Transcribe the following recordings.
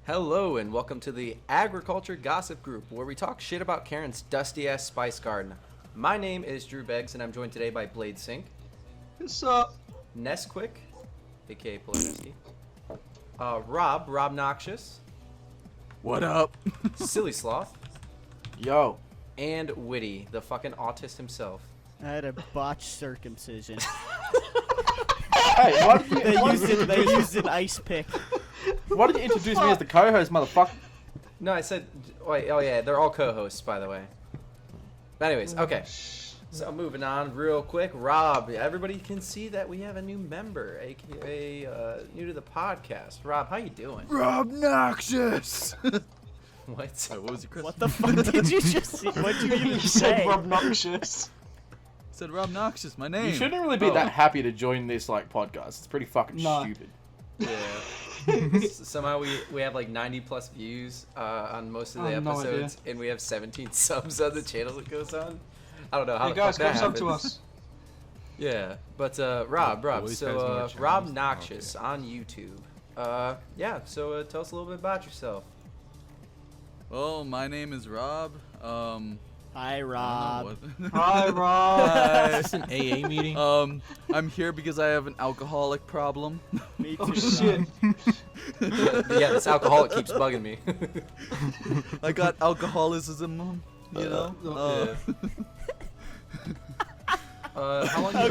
Hello and welcome to the Agriculture Gossip Group, where we talk shit about Karen's dusty-ass spice garden. My name is Drew Beggs, and I'm joined today by Blade Sink. What's up? Nesquick, aka Polar Nesty. Robnoxious. What up? Silly Sloth. Yo. And Witty, the fucking autist himself. I had a botched circumcision. Hey, what? They used an ice pick. Why did you introduce me as the co-host, motherfucker? No, I said... Wait, oh yeah, they're all co-hosts, by the way. But anyways, okay. So moving on real quick. Rob, everybody can see that we have a new member, aka new to the podcast. Rob, how you doing? Robnoxious! What? What was your Chris? What the fuck did you just see? What did you even You say? said Robnoxious. I said Robnoxious, my name. You shouldn't really be that happy to join this podcast. It's pretty fucking stupid. Yeah. Somehow we have like 90 plus views on most of the episodes, and we have 17 subs on the channel that goes on. I don't know how Hey the guys, fuck that come sub to happens. us. Yeah, but Rob, Boiz has more channels. Robnoxious on YouTube. Yeah, so tell us a little bit about yourself. Well, my name is Rob. Hi, I Rob. don't know what- Hi, Rob. Is this an AA meeting? I'm here because I have an alcoholic problem. Me too, Oh Rob. shit. Yeah, this alcoholic keeps bugging me. I got alcoholism, you know. How long you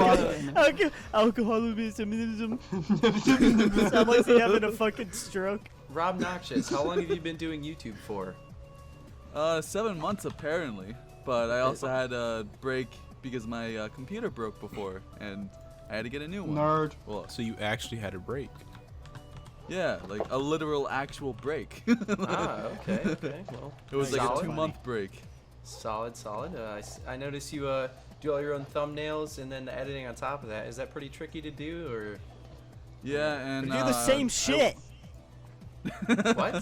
been? Alcoholism. Sounds like he's having a fucking stroke. Robnoxious, how long have you been doing YouTube for? 7 months apparently, but I also had a break because my computer broke before, and I had to get a new one. Nerd. Well, So you actually had a break. yeah, like a literal actual break. Okay. Well, It was like a solid. 2-month break. Solid. I noticed you do all your own thumbnails and then the editing on top of that. Is that pretty tricky to do, or Yeah, and We do the same shit. what?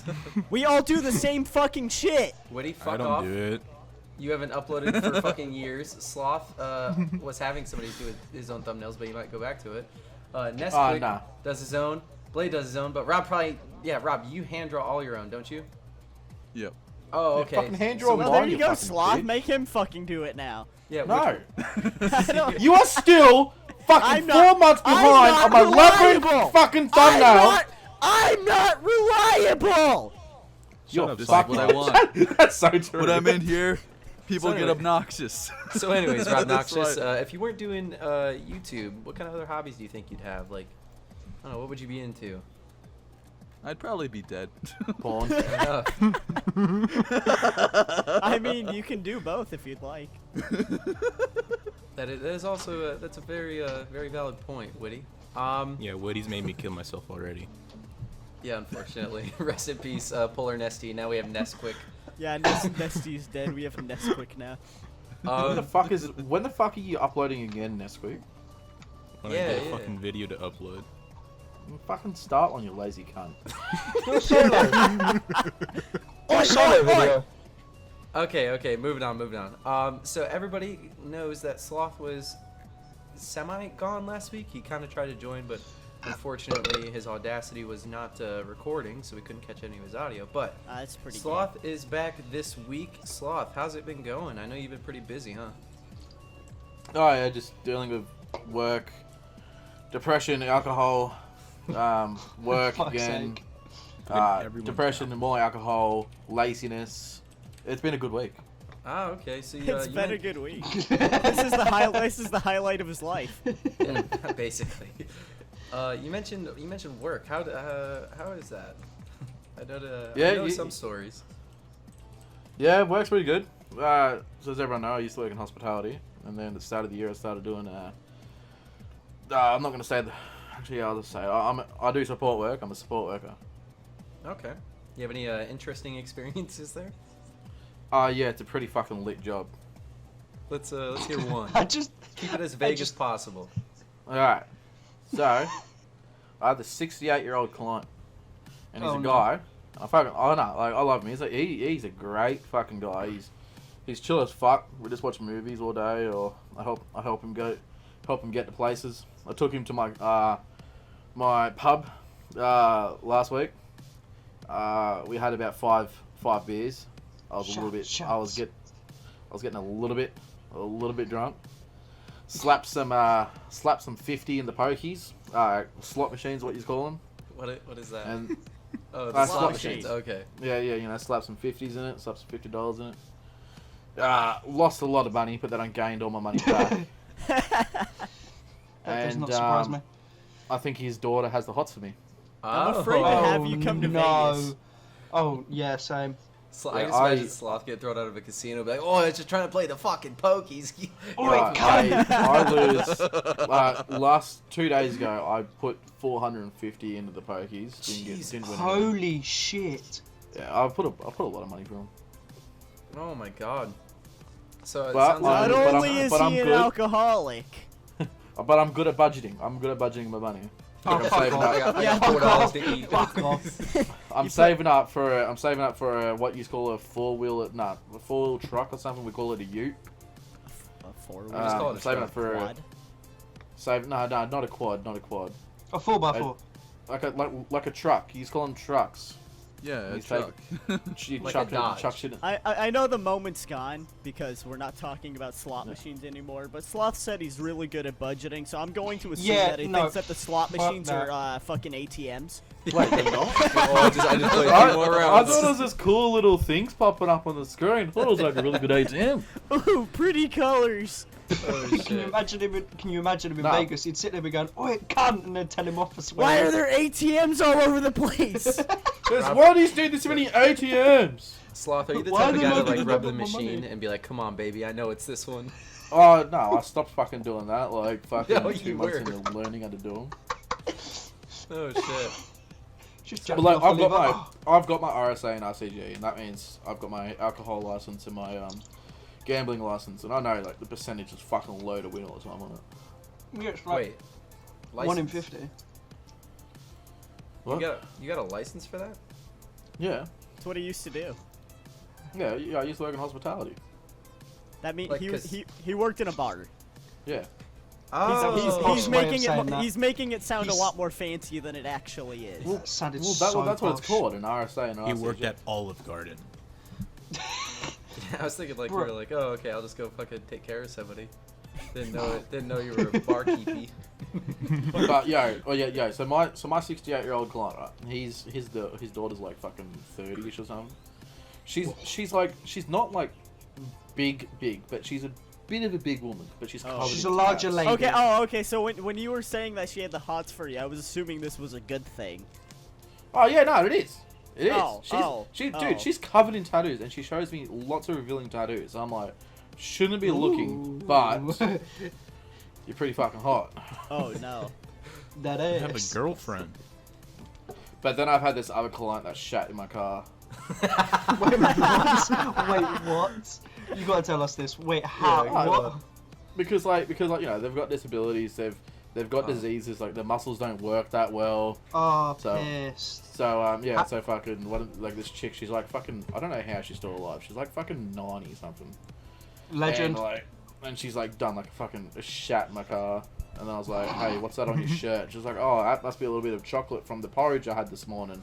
We all do the same fucking shit. Witty, fuck I don't off. do it. You haven't uploaded for fucking years. Sloth was having somebody do his own thumbnails, but he might go back to it. Nesquick nah. does his own. Blade does his own, but Rob probably, Rob, you hand draw all your own, don't you? Yep. Oh, Yeah, okay. fucking hand draw Well, mine, there you you go, fucking Sloth. bitch. Make him fucking do it now. Yeah. No. I don't- You are still fucking I'm not- 4 months I'm behind not on my reliable. labyrinth fucking thumbnail. I'm not reliable. You're up, Just Sloth. like what I want. That's so true. When I'm in here, people So get anyway. obnoxious. So, anyways, That's Robnoxious, right. if you weren't doing YouTube, what kind of other hobbies do you think you'd have? Like, I don't know, what would you be into? I'd probably be dead. Porn. Uh, I mean, you can do both if you'd like. that is also that's a very very valid point, Witty. Yeah, Woody's made me kill myself already. Yeah, unfortunately. Rest in peace, Polar Nesty. Now we have Nesquick. Yeah, Nesty's dead. We have Nesquick now. When the fuck are you uploading again, Nesquik? When Yeah, I get a yeah. fucking video to upload. Fucking start on, you lazy cunt. Do a solo. Do a solo video. Okay, moving on. So everybody knows that Sloth was semi-gone last week. He kind of tried to join, but unfortunately his Audacity was not recording, so we couldn't catch any of his audio. But That's pretty Sloth is back this week. Sloth, how's it been going? I know you've been pretty busy, huh? Oh yeah, just dealing with work, depression, alcohol, work Fuck's again, sake. Everyone's depression, more alcohol, laziness. It's been a good week. Ah, okay. So It's you been a meant- good week. This is the highlight of his life. Yeah, basically. You mentioned work. How is that? I know some stories. Yeah, work's pretty good. So as everyone knows, I used to work in hospitality, and then at the start of the year I started doing. I'm not gonna say the. Actually, I'll just say I do support work. I'm a support worker. Okay. You have any interesting experiences there? Yeah, it's a pretty fucking lit job. Let's hear one. I just Keep it as vague as possible. All right. So, I have the 68-year-old client, and he's Oh, a no. guy. I love him. He's a great fucking guy. He's chill as fuck. We just watch movies all day, or I help him get to places. I took him to my my pub last week. We had about five beers. I was getting a little bit drunk. Slapped some 50 in the pokies. Slot machines, what you call them. What is that? And oh, the slot slot machines. machines. Okay. Yeah, slap some 50s in it, slap some $50 in it. Lost a lot of money, but then I gained all my money back. That does not surprise me. I think his daughter has the hots for me. I'm afraid to have you come to Vegas. Oh, yeah, same. I just imagine Sloth get thrown out of a casino, be like, "Oh, I was just trying to play the fucking pokies." I lose. Last 2 days ago, I put 450 into the pokies. Didn't win. Holy shit! Yeah, I put a lot of money for him. Oh my god. So it But sounds Not like only is he an alcoholic. But I'm good at budgeting. I'm good at budgeting my money. Oh, I'm saving up. I got $4 to eat. Fuck off. I'm saving up for what you call a four-wheel truck or something. We call it a ute. A four-wheel. just call it a I'm saving truck. up for Quad. no, not a quad, not a quad. A 4x4. Like a truck. You just call them trucks. Yeah, You a truck. You Like chuck a Dodge. chuck shit in. I know the moment's gone because we're not talking about slot machines anymore, but Sloth said he's really good at budgeting, so I'm going to assume that he thinks that the slot machines are fucking ATMs. Wait, they're not? Oh, I just played a few more I rounds. thought it was just cool little things popping up on the screen. I thought it was like a really good ATM. Ooh, pretty colors. Oh, Can you shit. imagine him in Nah. Vegas? He'd sit there and going, "Oh, it can't," and then tell him off for swearing. Why are there ATMs all over the place? Why do you need this many ATMs? Sloth, are you the Why type of do guy I to like get rub to the double my machine money? and be like, "Come on, baby, I know it's this one." Oh no, I stopped fucking doing that. Like fucking No, 2 you months were. into learning how to do them. Oh shit. Just But jacking like off the liver. I've got my RSA and RCG, and that means I've got my alcohol license and my gambling license, and I know like the percentage is fucking low to win all the time on it. Yeah, it's like Wait. 1 in license? 50. What? You got a license for that? Yeah, That's what he used to do. yeah. I used to work in hospitality. That means Like, he worked in a bar. Yeah. Oh. He's way of making saying it that. he's making it sound a He's- lot more fancy than it actually is. That sounded Well, so that's what it's posh. called, an RSA and RCG. He worked at Olive Garden. I was thinking like Bro. you were like, "Oh, okay, I'll just go fucking take care of somebody." Didn't know you were a barkeepy. But yo, so my 68-year-old client, right? His daughter's like fucking 30ish or something. She's not like big, but she's a bit of a big woman, but she's covered She's in a larger tats. lady. Okay. Oh, okay. So when you were saying that she had the hots for you, I was assuming this was a good thing. Oh yeah, no, it is. It is. Oh, Dude, she's covered in tattoos, and she shows me lots of revealing tattoos. So I'm like, shouldn't be looking, but you're pretty fucking hot. Oh no. That I have a is. girlfriend. But then I've had this other client that shat in my car. Wait, what? You gotta tell us this. Wait, how? Yeah, what? Because you know they've got disabilities, they've got diseases, like their muscles don't work that well. Oh, So- pissed. So so fucking like this chick, she's like fucking, I don't know how she's still alive. She's like fucking 90 something. Legend. And she's like done like a shat in my car. And I was like, hey, what's that on your shirt? She's like, oh, that must be a little bit of chocolate from the porridge I had this morning.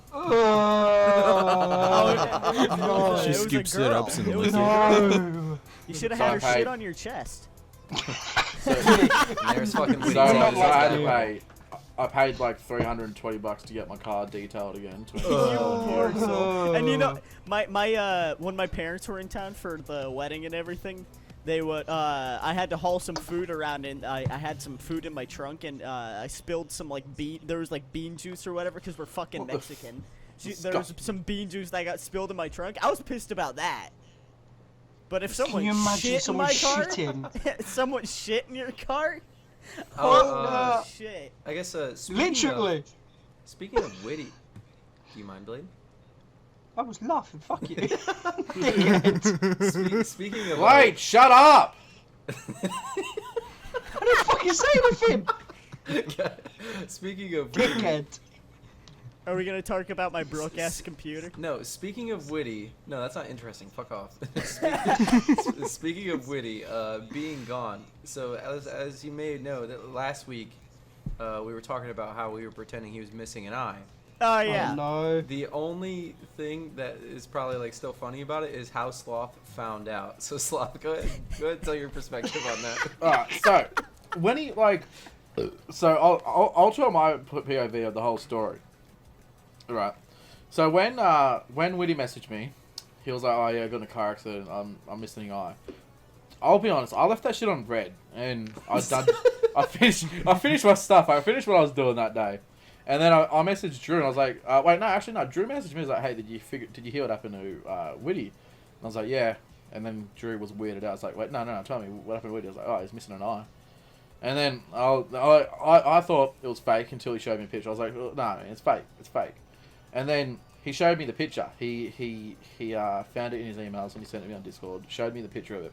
Oh, no, She it was a scoops it girl. up and It was licks a it. girl. no. You should have So had I her paid- shit on your chest. There's fucking So Witty I tattoos had to now. pay. I paid like $320 to get my car detailed again. You poor soul. And you know, my when my parents were in town for the wedding and everything, they would I had to haul some food around, and I had some food in my trunk, and I spilled some like there was like bean juice or whatever, because we're fucking What the Mexican. There was some bean juice that got spilled in my trunk. I was pissed about that. But if someone you imagine shit in someone my car, shitting? someone shit in your car, Oh, shit. I guess Literally. Speaking of witty, do you mind, Blade? I was laughing. Fuck you. Speaking of Wait, shut up! What the fuck you say with him? Speaking of witty, Dickhead. Are we gonna talk about my broke ass computer? No, speaking of witty, no, that's not interesting. Fuck off. Speaking of witty, being gone. So as you may know, that last week we were talking about how we were pretending he was missing an eye. Oh yeah. Oh no. The only thing that is probably like still funny about it is how Sloth found out. So Sloth, go ahead and tell your perspective on that. Alright, so when he I'll tell my POV of the whole story. Right. So when Woody messaged me, he was like, "Oh yeah, I got in a car accident. I'm missing an eye." I'll be honest, I left that shit on red, and I finished my stuff. I finished what I was doing that day, and then I messaged Drew, and I was like, "Wait, no, actually no." Drew messaged me, he was like, "Hey, did you hear what happened to Woody?" And I was like, "Yeah." And then Drew was weirded out. I was like, "Wait, no, tell me what happened to Woody." I was like, "Oh, he's missing an eye." And then I thought it was fake until he showed me a picture. I was like, "No, man, it's fake. It's fake." And then he showed me the picture. He found it in his emails and he sent it me on Discord. Showed me the picture of it.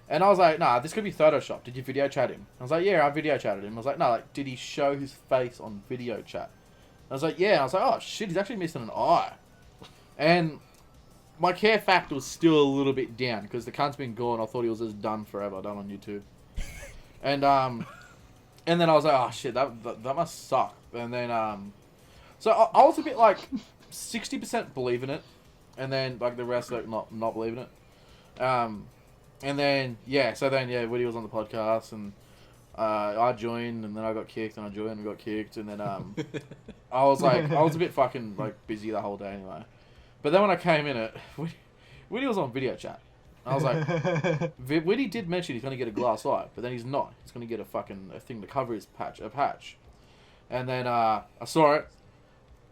And I was like, "Nah, this could be Photoshop. Did you video chat him?" I was like, "Yeah, I video chatted him." I was like, "No, like, did he show his face on video chat?" I was like, "Yeah." And I was like, "Oh shit, he's actually missing an eye." And my care factor was still a little bit down because the cunt's been gone. I thought he was just done forever, done on YouTube. And then I was like, "Oh shit, that must suck." And then so I was a bit like 60% believing it, and then like the rest like not believing it. And then Woody was on the podcast, and I joined, and then I got kicked, and I joined and got kicked, and then I was a bit fucking like busy the whole day anyway. But then when I came in Woody was on video chat. I was like, Woody did mention he's gonna get a glass eye, but then he's not. He's gonna get a thing to cover his patch. And then I saw it.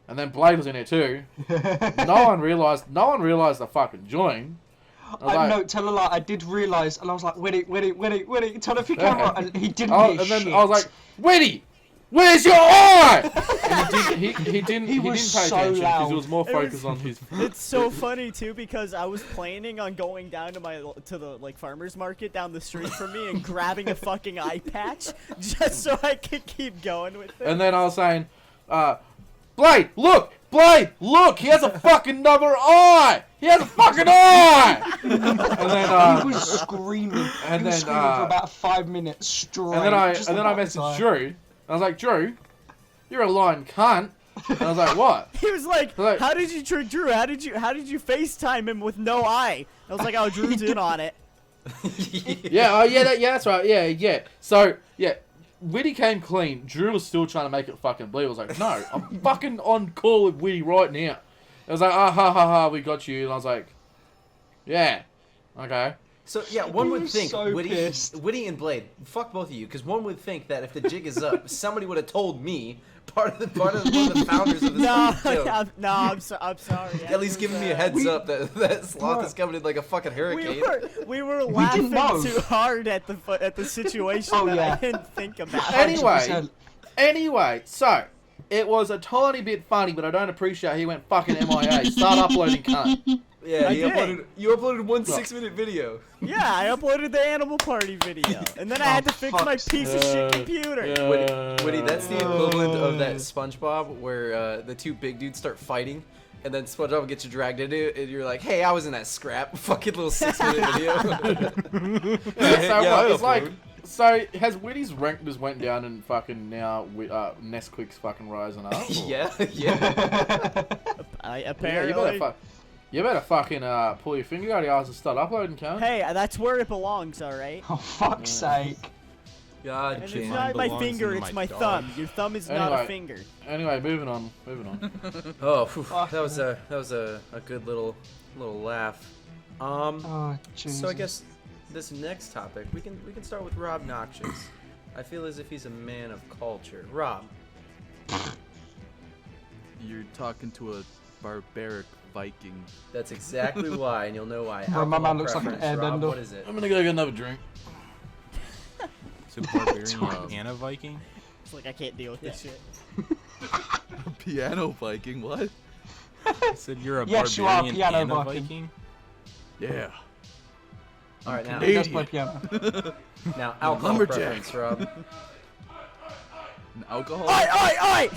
And then Blade was in there too. No one realised I fucking joined. Tell a lie. I did realise, and I was like, Winnie, turn off your camera, and he didn't hear and then shit. I was like, Winnie, where's your eye? And he didn't pay attention because he was more focused on his. It's so funny too because I was planning on going down to the farmers market down the street from me and grabbing a fucking eye patch just so I could keep going with it. And then I was saying, Blade, look, he has a fucking another eye. He has a fucking eye. And then he was screaming. And then for about 5 minutes straight. And then I messaged Drew. I was like, "Drew, you're a lying cunt." And I was like, "What?" He was like, "How did you trick Drew? How did you FaceTime him with no eye?" I was like, "Oh, Drew's in on it." That's right. Yeah. So, yeah, Witty came clean. Drew was still trying to make it fucking bleed. I was like, "No, I'm fucking on call with Witty right now." I was like, ha, we got you. And I was like, "Yeah, okay." So yeah, one would think so Witty and Blade, fuck both of you, because one would think that if the jig is up, somebody would have told me, one of the founders of this show. I'm sorry. At least giving me a heads up that Sloth is coming in like a fucking hurricane. We were laughing too hard at the situation I didn't think about. Anyway, so it was a tiny bit funny, but I don't appreciate he went fucking MIA. Start uploading, cunt. Yeah, you uploaded one 6-minute video. Yeah, I uploaded the Animal Party video, and then I had to fix my piece of shit computer. Witty, that's the equivalent of that SpongeBob where the two big dudes start fighting, and then SpongeBob gets you dragged into it, and you're like, "Hey, I was in that scrap." Fucking little 6-minute video. So has Witty's rank just went down and fucking now Nesquik's fucking rising up? Yeah. Apparently. You better fucking pull your finger out of your ass and start uploading, cunt. Hey, that's where it belongs, alright? Oh, fuck's sake. God, and it's not my finger, it's my thumb. Your thumb is not a finger. Anyway, moving on. Oh, that was a good little laugh. So I guess this next topic we can start with Robnoxious. I feel as if he's a man of culture. Rob. You're talking to a barbaric Viking. That's exactly why, and you'll know why. Bro, my man looks like an Rob, airbender. what is it? I'm gonna go get another drink. It's a barbarian and a Viking? It's like I can't deal with this shit. Piano Viking, what? I said you're a Yes, you are barbarian piano and a Viking. Viking? Yeah. All right, now. He does play piano. Now, alcohol Lumberjack. preference, Rob. An alcohol? Oi!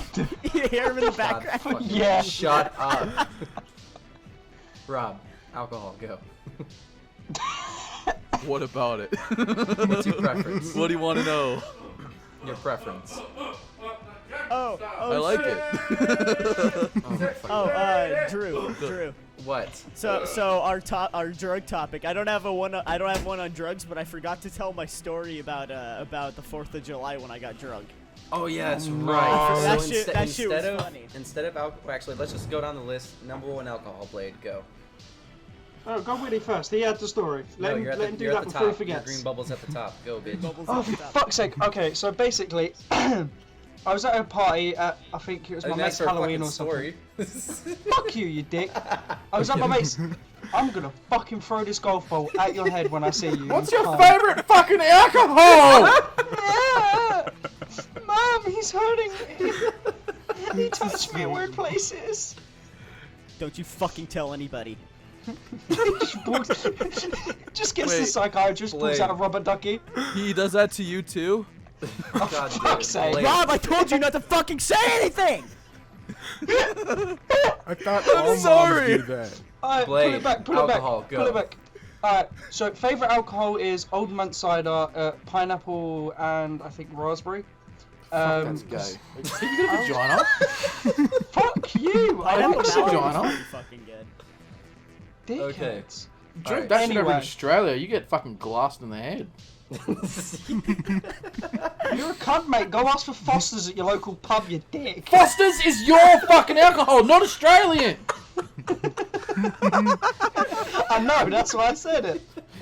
You hear him in the God background? fucking Yeah. Shut up. Rob, alcohol, go. What about it? What's your preference? What do you want to know? Your preference. Oh, I like shit. it. Oh, my fucking Drew. What? So our drug topic. I don't have one on drugs, but I forgot to tell my story about the 4th of July when I got drunk. Oh yeah, that's No. right. So That shit was instead of funny. instead of alcohol, actually, let's just go down the list. Number 1, alcohol. Blade, go. Oh, go Willie first. He had the story. Let him, you're at let the, him do you're that at the before he top. Your forgets. green bubbles at the top. Go, bitch. Bubbles Oh, at the for top. fuck's sake. Okay, so basically, I was at a party at, I think it was my mate's Halloween or something. Fuck you, you dick. I was at my mate's. I'm gonna fucking throw this golf ball at your head when I see you. What's you your cunt. favorite fucking alcohol? Yeah! Mom, he's hurting me. He touched me in weird places. Don't you fucking tell anybody. Just gets the Wait, psychiatrist, pulls out a rubber ducky. He does that to you too? God damn it, fuck's sake. Blade. Rob, I told you not to fucking say anything. I thought all moms sorry. do that. Alright, pull Blade, it back, pull alcohol, it back, go. pull it back. Alright, so favourite alcohol is Old Month cider, pineapple, and I think raspberry. That's gay. Can you get a vagina? Fuck you! I Pineapple never said said vagina. Pretty fucking good. Okay. dickheads. Drink Alright. that shit over in Anyway. Australia, you get fucking glassed in the head. You're a cunt, mate. Go ask for Foster's at your local pub, you dick. Foster's is your fucking alcohol, not Australian. I know, that's why I said it.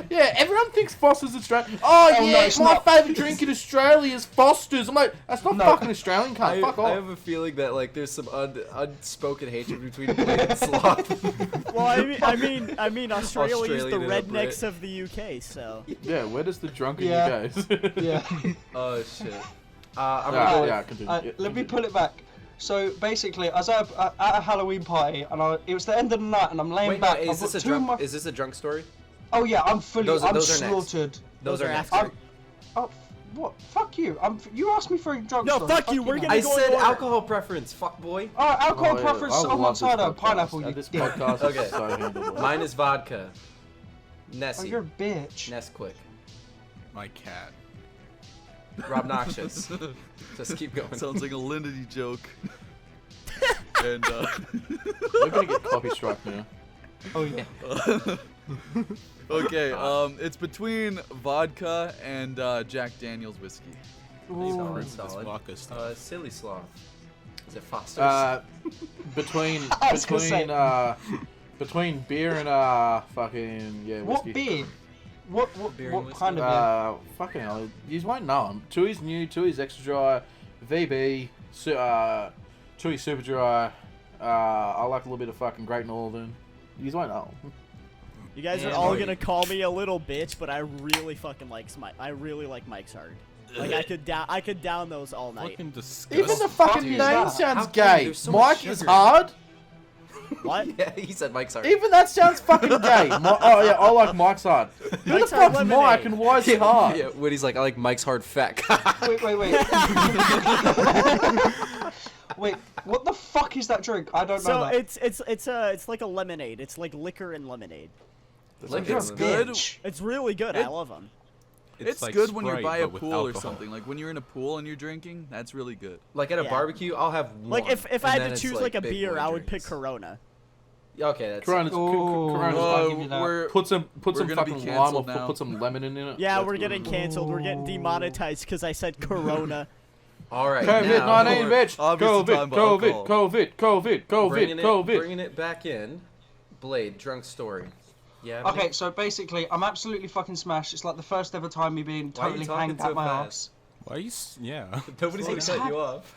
Yeah, everyone thinks Foster's Australian. Oh, Oh, no, yeah, it's my not. favourite drink in Australia is Foster's. I'm like, that's not No. fucking Australian, cunt. Fuck I off. have a feeling that like there's some unspoken hatred between Blade and Sloth. Well, I mean, Australia's the Australian and rednecks of the UK, so. Yeah, where does the drunken Yeah. you guys? Yeah. Oh shit. I'm Yeah, gonna yeah, continue. Yeah, Let me continue. pull it back. So basically, I was at a Halloween party, and it was the end of the night, and I'm laying Wait, back. no, I've is this got a two of drunk? my- Is this a drunk story? Oh yeah, I'm fully. Those I'm are next. slaughtered. Those Those are are next. after. Oh, what? Fuck you. You asked me for a drunk No, story. fuck you, we're man. gonna I go in said order. alcohol preference. Fuck boy. Oh, alcohol Oh, yeah, preference, I almond love this cider, podcast. pineapple, you This dick. podcast Okay. is so handleable. Mine is vodka. Oh, Nessie. you're a bitch. Nesquik. My cat. Robnoxious. Just keep going. Sounds like a Lindy joke. And We're gonna get copy struck now. Oh yeah. okay, it's between vodka and Jack Daniel's whiskey. Solid, This solid. vodka stuff. Silly Sloth. Is it Foster's? Between I was gonna say- between beer and fucking yeah What whiskey. beer? What Beer and what whiskey? kind of beer? Fucking hell, you won't know them. Chewy's new, Chewy's extra dry, VB, Chewy super dry. I like a little bit of fucking Great Northern. You won't know 'em. You guys are Yeah, all buddy. gonna call me a little bitch, but I really fucking like I really like Mike's Hard. Like I could down those all night. Fucking disgusting. Even the fucking Dude, name that? sounds How come gay. there's so much Mike is sugar? hard. What? Yeah, he said Mike's hard. Even that sounds fucking gay. Oh yeah, I like Mike's hard. Who the Mike's Hard fuck's Mike lemonade. and why is he hard? Yeah, Woody's like, I like Mike's hard fat. Wait. Wait, what the fuck is that drink? I don't know So that. it's like a lemonade. It's like liquor and lemonade. Like You're a it's good. bitch. It's really good. I love them. It's like good when you're Sprite, by a but with pool or alcohol. something. Like when you're in a pool and you're drinking, that's really good. Like at a Yeah. barbecue, I'll have one. Like if and I then had to it's, choose like a big beer, boy I would pick drinks. Corona. Okay, that's Corona's, Ooh. Corona's I'll give you that. We're put some We're fucking gonna be lime or cancelled now. put some lemon in it. Yeah, That's we're good. getting canceled. We're getting demonetized because I said Corona. all right. COVID-19, now, bitch. Obviously time COVID, for COVID, COVID, COVID, bringing COVID. it, bringing it back in. Blade, drunk story. Yeah. Okay, so basically, I'm absolutely fucking smashed. It's like the first ever time me being Why are you totally talking hanged so out my fast? ass. Why are you? Yeah. Nobody's gonna Slow cut you down. off.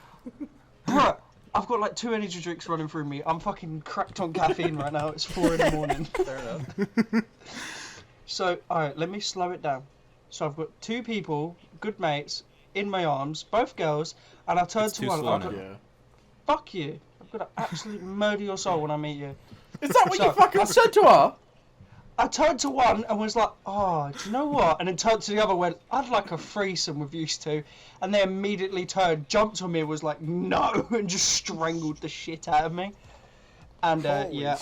Bruh, I've got like 2 energy drinks running through me. I'm fucking cracked on caffeine right now. It's 4 in the morning. Fair enough. So, alright, let me slow it down. So I've got 2 people, good mates, in my arms, both girls, and I turn It's to too one. slow I'm now. gonna, Yeah. fuck you. I'm gonna absolutely murder your soul when I meet you. Is that what So, you fucking said to her? I turned to one and was like, oh, do you know what? And then turned to the other and went, I'd like a threesome with you two. And they immediately turned, jumped on me and was like, no, and just strangled the shit out of me. And yeah,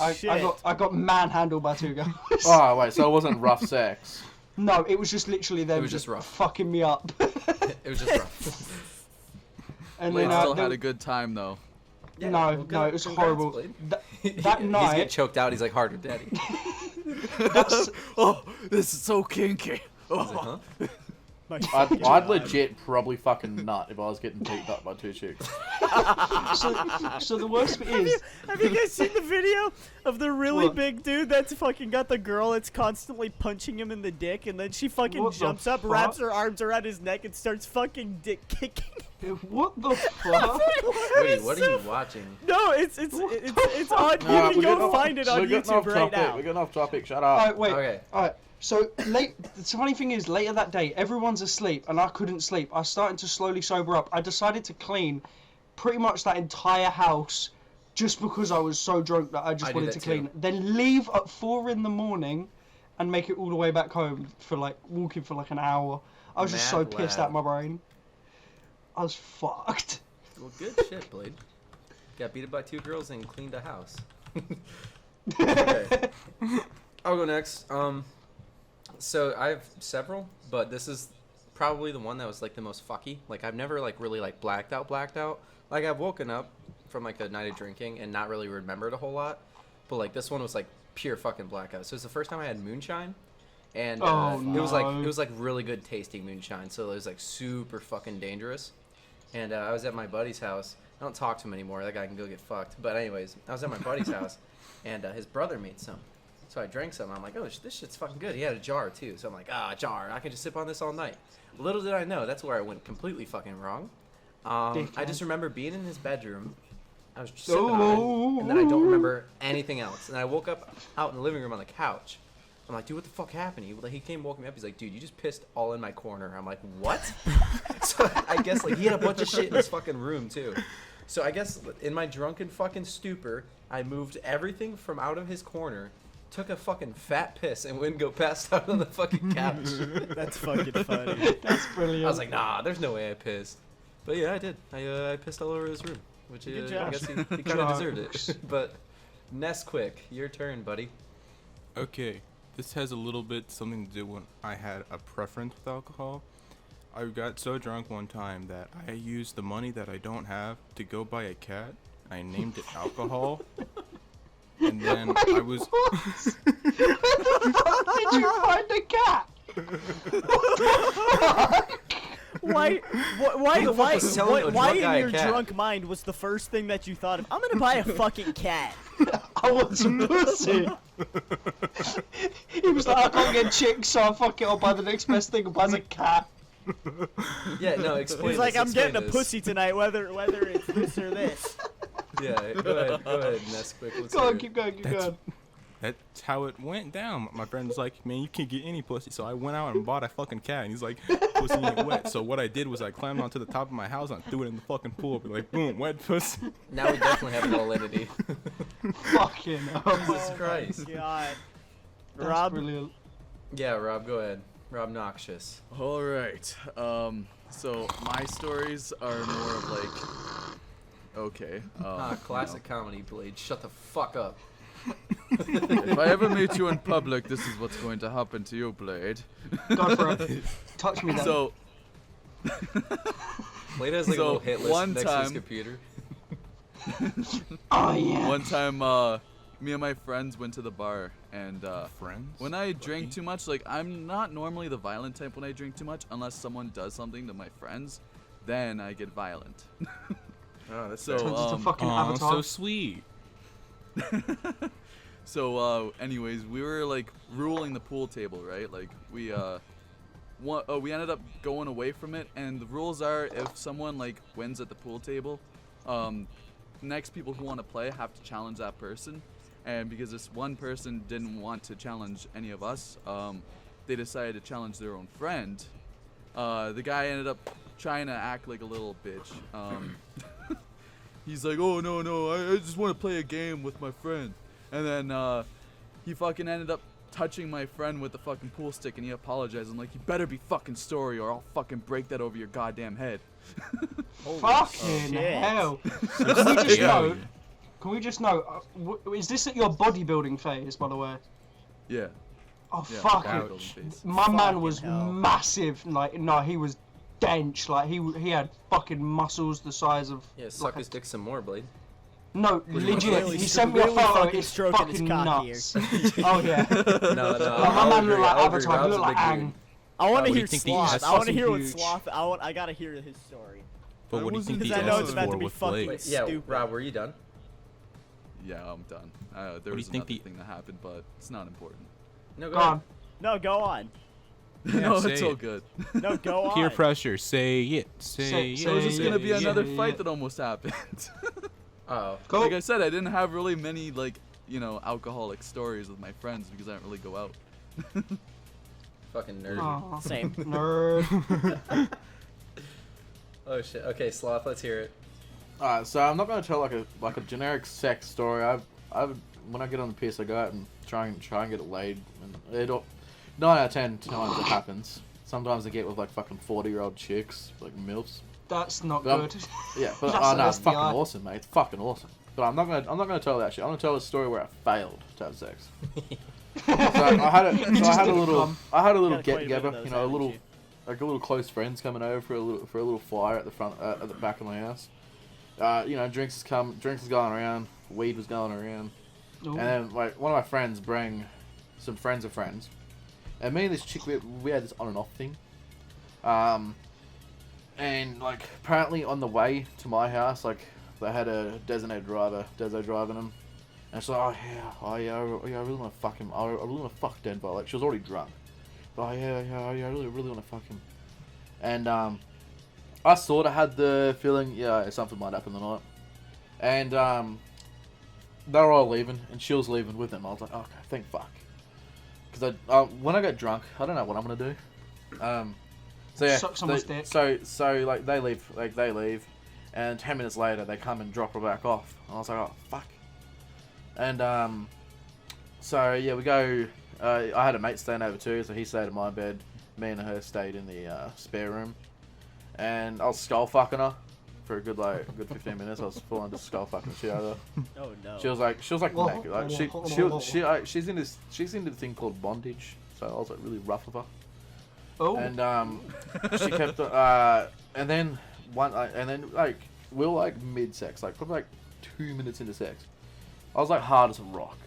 I got manhandled by 2 guys. Oh, wait, so it wasn't rough sex? No, it was just literally them It was just rough. fucking me up. It was just rough. And Blade then, still had a good time though. Yeah, no, well, no, good- it was congrats, horrible. Blade. That He's getting night, choked out. He's like, harder, daddy. that's, Oh, this is so kinky. I was like, huh? My I'd fucking God. legit probably fucking nut if I was getting beat up by 2 chicks. so the worst bit is, Have you guys seen the video of the really What? big dude that's fucking got the girl that's constantly punching him in the dick, and then she fucking What the jumps up, fuck? wraps her arms around his neck, and starts fucking dick kicking. what the fuck? Wait, what are you watching? No, it's on. Nah, You can go find it on we're getting YouTube off right topic. now. We're getting off topic. Shut up. Alright, wait. Okay. Alright, so the funny thing is, later that day, everyone's asleep, and I couldn't sleep. I started to slowly sober up. I decided to clean pretty much that entire house just because I was so drunk that I just I did wanted that to clean. too. Then leave at 4 in the morning and make it all the way back home for like walking for like an hour. I was just so Mad pissed lad. out my brain. I was fucked. Well, good shit, Blade. Got beat up by 2 girls and cleaned a house. Okay. I'll go next. So I have several, but this is probably the one that was like the most fucky. Like I've never like really like blacked out. Like I've woken up from like a night of drinking and not really remembered a whole lot. But like this one was like pure fucking blackout. So it's the first time I had moonshine. And it was like really good tasting moonshine. So it was like super fucking dangerous. And I was at my buddy's house. I don't talk to him anymore. That guy can go get fucked. But anyways, I was at my buddy's house, and his brother made some. So I drank some. I'm like, oh, this shit's fucking good. He had a jar too. So I'm like, jar. I can just sip on this all night. Little did I know, that's where I went completely fucking wrong. I just remember being in his bedroom. I was just sipping on it, and then I don't remember anything else. And I woke up out in the living room on the couch. I'm like, dude, what the fuck happened? He came, woke me up. He's like, dude, you just pissed all in my corner. I'm like, what? So I guess like he had a bunch of shit in his fucking room too. So I guess in my drunken fucking stupor, I moved everything from out of his corner, took a fucking fat piss, and went and go passed out on the fucking couch. That's fucking funny. That's brilliant. I was like, nah, there's no way I pissed. But yeah, I did. I pissed all over his room, which Good I job. guess he kind of deserved it. But Nesquik, your turn, buddy. Okay, this has a little bit something to do when I had a preference with alcohol. I got so drunk one time that I used the money that I don't have to go buy a cat. I named it Alcohol. And then I was... Where the fuck did you find a cat? Why drunk guy in a your cat? drunk mind was the first thing that you thought of? I'm gonna buy a fucking cat. I want some pussy. He was like, I can't get chicks, so I'll fuck it. I'll buy the next best thing and buy a cat. Yeah, no, explain. He's like, this, I'm getting a explain this. pussy tonight, whether it's this or this. Yeah, go ahead, Nesquik. Let's Go hear on, it. keep going. That's how it went down. My friend was like, man, you can't get any pussy. So I went out and bought a fucking cat. And he's like, pussy ain't wet. So what I did was I climbed onto the top of my house and I threw it in the fucking pool. Be like, boom, wet pussy. Now we definitely have validity. Fucking hell. Jesus Christ. God. That's Rob, brilliant. Yeah, Rob, go ahead. Robnoxious. All right. So my stories are more of like, okay. Classic comedy, Blade. Shut the fuck up. If I ever meet you in public, this is what's going to happen to you, Blade. Go for it. Touch me then. So, Blade has like a So, little hit list one next to his time- computer. Oh yeah. one time, me and my friends went to the bar, and Friends? when I drink too much, like, I'm not normally the violent type when I drink too much, unless someone does something to my friends, then I get violent. Oh, that's So, Turns into fucking Aw, Avatar. so sweet. So, anyways, we were like ruling the pool table, right? Like we we ended up going away from it, and the rules are if someone like wins at the pool table, next people who want to play have to challenge that person. And because this one person didn't want to challenge any of us, they decided to challenge their own friend. The guy ended up trying to act like a little bitch. He's like, oh no, I just want to play a game with my friend. And then he fucking ended up touching my friend with the fucking pool stick, and he apologized. I'm like, you better be fucking sorry, or I'll fucking break that over your goddamn head. Fucking shit. hell. Can we just know? Can we just know? Is this at your bodybuilding phase, by the way? Yeah. Oh Yeah, fuck bodybuilding it. phase. My man Fucking was hell. massive. Like no, he was dense. Like he had fucking muscles the size of. Yeah, like suck his dick some more, Blade. No, legit. Really He sent me a really photo. fucking It's stroking his fucking cock nuts. Oh yeah. No, My I'll man agree, looked like I'll agree. Avatar. He Rob's looked a like big dude. Aang. I want what to do hear you think the Sloth. S I want to is hear what huge. Sloth. I gotta hear his story. But what do you think the Because I know S it's is about to for be with fucking- Blade? Wait, yeah, Stupid. Rob, were you done? Yeah, I'm done. There do you was think another the- thing that happened, but it's not important. No, go Go ahead. on. No, go on. No, say it's all it. good. No, go on. Peer pressure. Say it. Say Say- it. So it's just Yeah, gonna be yeah, another yeah. fight that almost happened. Oh, Go. Like I said, I didn't have really many alcoholic stories with my friends because I don't really go out. fucking nerd. Aw, Same. nerd. Oh shit. Okay, Sloth, let's hear it. Alright, so I'm not gonna tell like a generic sex story. I've when I get on the piss, I go out and try and get it laid, and it 9 out of 10 times it happens. Sometimes I get with like fucking 40-year-old chicks, like milfs. That's not But good. Yeah, but That's oh an no, it's STI. fucking awesome, mate. It's fucking awesome. But I'm not gonna tell that shit. I'm gonna tell a story where I failed to have sex. So I had a little Got quite get a bit of together, those, you know, a haven't little you? like a little close friends coming over for a little fire at the back of my house. You know, drinks was going around, weed was going around, Ooh. and then like one of my friends bring some friends of friends, and me and this chick we had this on and off thing. And like apparently on the way to my house, like they had a designated driver, Deso driving them, and she's like, oh yeah, I really want to fuck him. I really want to fuck Denver. Like she was already drunk. Oh yeah, I really want to fuck him. And I sort of had the feeling, yeah, something might happen tonight. And they were all leaving, and she was leaving with them. I was like, okay, thank fuck. Because when I get drunk, I don't know what I'm gonna do. So yeah, Suck someone's dick. so like they leave, and 10 minutes later they come and drop her back off. And I was like, oh fuck. And so yeah, we go. I had a mate staying over too, so he stayed in my bed. Me and her stayed in the spare room, and I was skull fucking her for a good 15 minutes. I was full on just skull fucking shit out of her. Oh no. She was like Whoa, naked. Like she's into this thing called bondage. So I was like really rough with her. Oh. And she kept and then like we were like mid sex, like probably like 2 minutes into sex. I was like hard as a rock.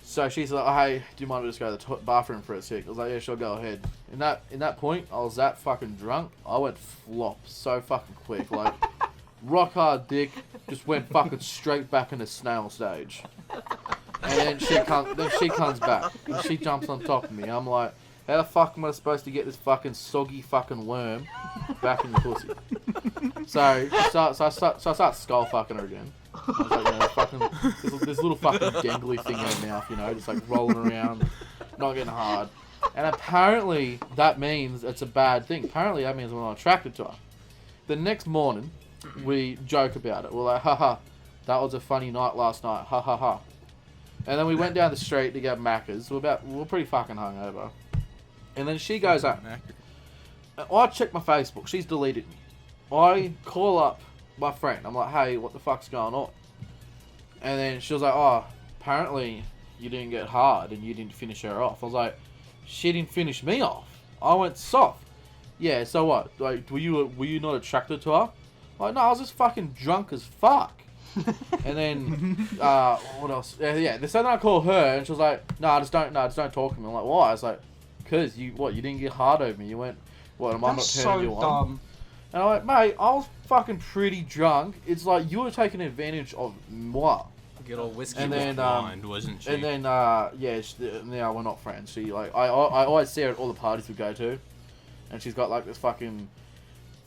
So she's like, oh, hey, do you mind if I just go to the bathroom for a sec? I was like, yeah, sure, go ahead. In that point, I was that fucking drunk. I went flop so fucking quick, like rock hard dick, just went fucking straight back into snail stage. And then she comes back and she jumps on top of me. I'm like, how the fuck am I supposed to get this fucking soggy fucking worm back in the pussy? So I start skull fucking her again. I was like, you know, fucking this little fucking dangly thing in her mouth, you know, just like rolling around, not getting hard. And apparently that means it's a bad thing. Apparently that means I'm not attracted to her. The next morning, we joke about it. We're like, haha, that was a funny night last night, ha ha ha. And then we went down the street to get Macca's. We're pretty fucking hungover. And then she goes up. I check my Facebook. She's deleted me. I call up my friend. I'm like, hey, what the fuck's going on? And then she was like, oh, apparently you didn't get hard and you didn't finish her off. I was like, she didn't finish me off. I went soft. Yeah, so what? Like, were you not attracted to her? Like, no, I was just fucking drunk as fuck. And then, what else? Yeah, so then I called her and she was like, no, just don't talk to me. I'm like, why? I was like, cause you didn't get hard over me. You went, what, am I not That's turning so you on? dumb. And I'm like, mate, I was fucking pretty drunk. It's like you were taking advantage of moi. Good old whiskey. And then, blonde, wasn't she? and then, yeah, now we're not friends. She like, I always see her at all the parties we go to, and she's got like this fucking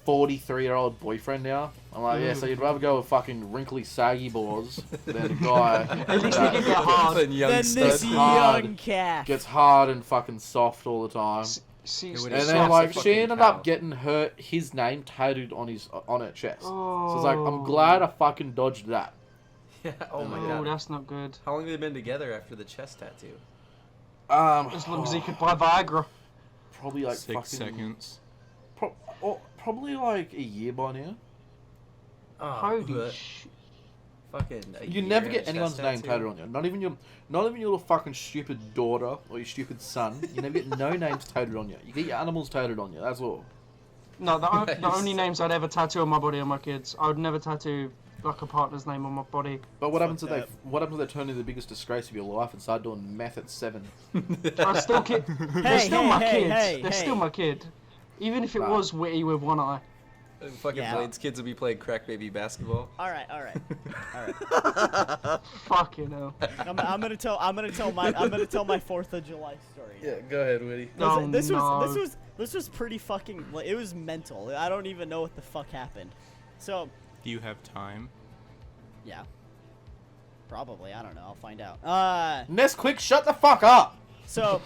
43-year-old boyfriend now. I'm like, yeah, so you'd rather go with fucking wrinkly saggy boys than a guy At least we can get hard. Then young Then this stud. hard. young cat. gets hard and fucking soft all the time. See, It would And It's then not like a she fucking ended cow. up getting his name tattooed on her chest. Oh. So it's like I'm glad I fucking dodged that. Yeah, oh my Oh, god. that's not good. How long have they been together after the chest tattoo? As long as he could buy Viagra. Probably like 6 seconds. Probably like a year by now. Oh, Holy but shit. fucking. You never get anyone's name tatted on you. Not even your little fucking stupid daughter or your stupid son. You never get no names tatted on you. You get your animals tatted on you. That's all. No, the Nice. only names I'd ever tattoo on my body are my kids. I would never tattoo like a partner's name on my body. But what happens if Fucked they? What happens if they turn into the biggest disgrace of your life and start doing meth at 7? I still kid. They're Hey, still hey, my hey, kids. hey, They're hey. still my kid. Even if it Wow. was Witty with one eye. Fucking Yeah. Blaine's kids will be playing crack baby basketball. All right. Fucking hell. I'm gonna tell my 4th of July story. Yeah, go ahead, Woody. No, This no. was pretty fucking. It was mental. I don't even know what the fuck happened. So Do you have time? yeah, probably. I don't know. I'll find out. Nesquik, shut the fuck up. So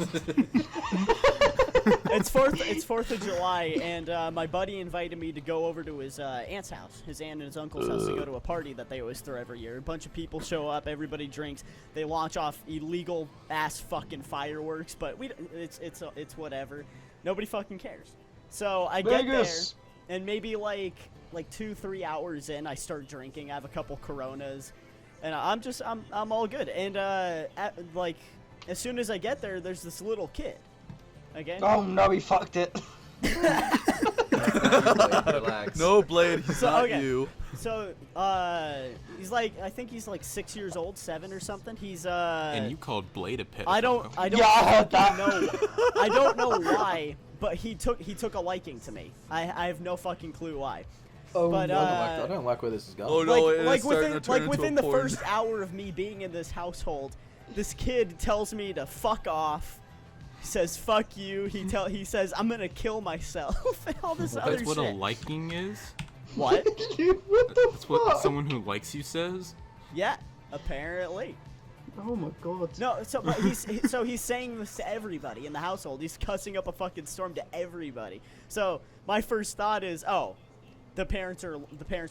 it's 4th of July, and my buddy invited me to go over to his aunt's house, his aunt and his uncle's house, to go to a party that they always throw every year. A bunch of people show up, everybody drinks, they launch off illegal ass fucking fireworks, but it's whatever. Nobody fucking cares. So I get there, Vegas. and maybe like 2-3 hours in, I start drinking. I have a couple Coronas, and I'm all good. And as soon as I get there, there's this little kid. Okay. Oh no, he fucked it. Relax. No, Blade, he's So, not okay. you. So, I think he's like 6 years old, 7 or something. He's And you called Blade a pedophile. I don't Yeah, I heard that. know. I don't know why, but he took a liking to me. I have no fucking clue why. Oh, But no. I don't like where this is going. Oh, no, it is like starting to turn into within a the porn. first hour of me being in this household, this kid tells me to fuck off. He says fuck you. He says I'm gonna kill myself and all this other That's what shit. a liking is? What? What the That's what fuck? someone who likes you says? Yeah, apparently. Oh my god. No, but he's saying this to everybody in the household. He's cussing up a fucking storm to everybody. So my first thought is, oh, the parents are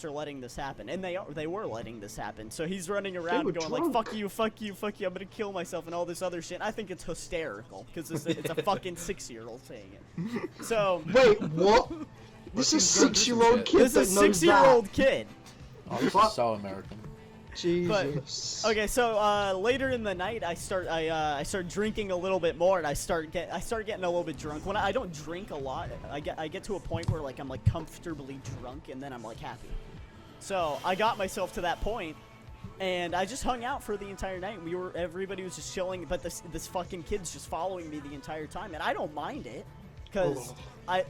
letting this happen, and they were letting this happen. So he's running around were going drunk. like, fuck you, fuck you, fuck you, I'm gonna kill myself and all this other shit. I think it's hysterical because it's a fucking 6-year-old saying it. So Wait, what? This is a 6-year-old kid this that is a knows 6-year-old kid. Oh, this is so American. that. Jesus. Okay, so later in the night, I start drinking a little bit more, and I start getting a little bit drunk. When I don't drink a lot, I get to a point where like I'm like comfortably drunk, and then I'm like happy. So I got myself to that point, and I just hung out for the entire night. Everybody was just chilling, but this fucking kid's just following me the entire time, and I don't mind it, because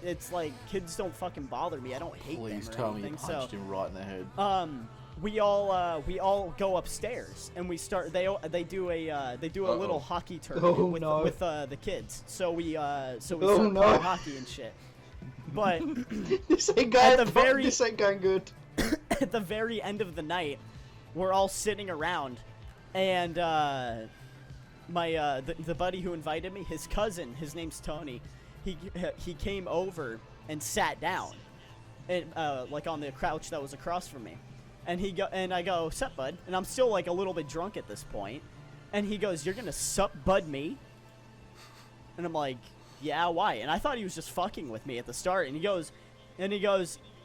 it's like kids don't fucking bother me. I don't hate Please them or tell me you anything. punched So him right in the head. we all go upstairs and we start. They do a little hockey tournament with the kids. So we start playing hockey and shit. But This ain't going good. at the very end of the night, we're all sitting around, and the buddy who invited me, his cousin, his name's Tony, he came over and sat down, and like on the couch that was across from me, and I go, sup bud, and I'm still like a little bit drunk at this point, and he goes, you're gonna sup bud me? And I'm like, yeah, why? And I thought he was just fucking with me at the start, and he goes,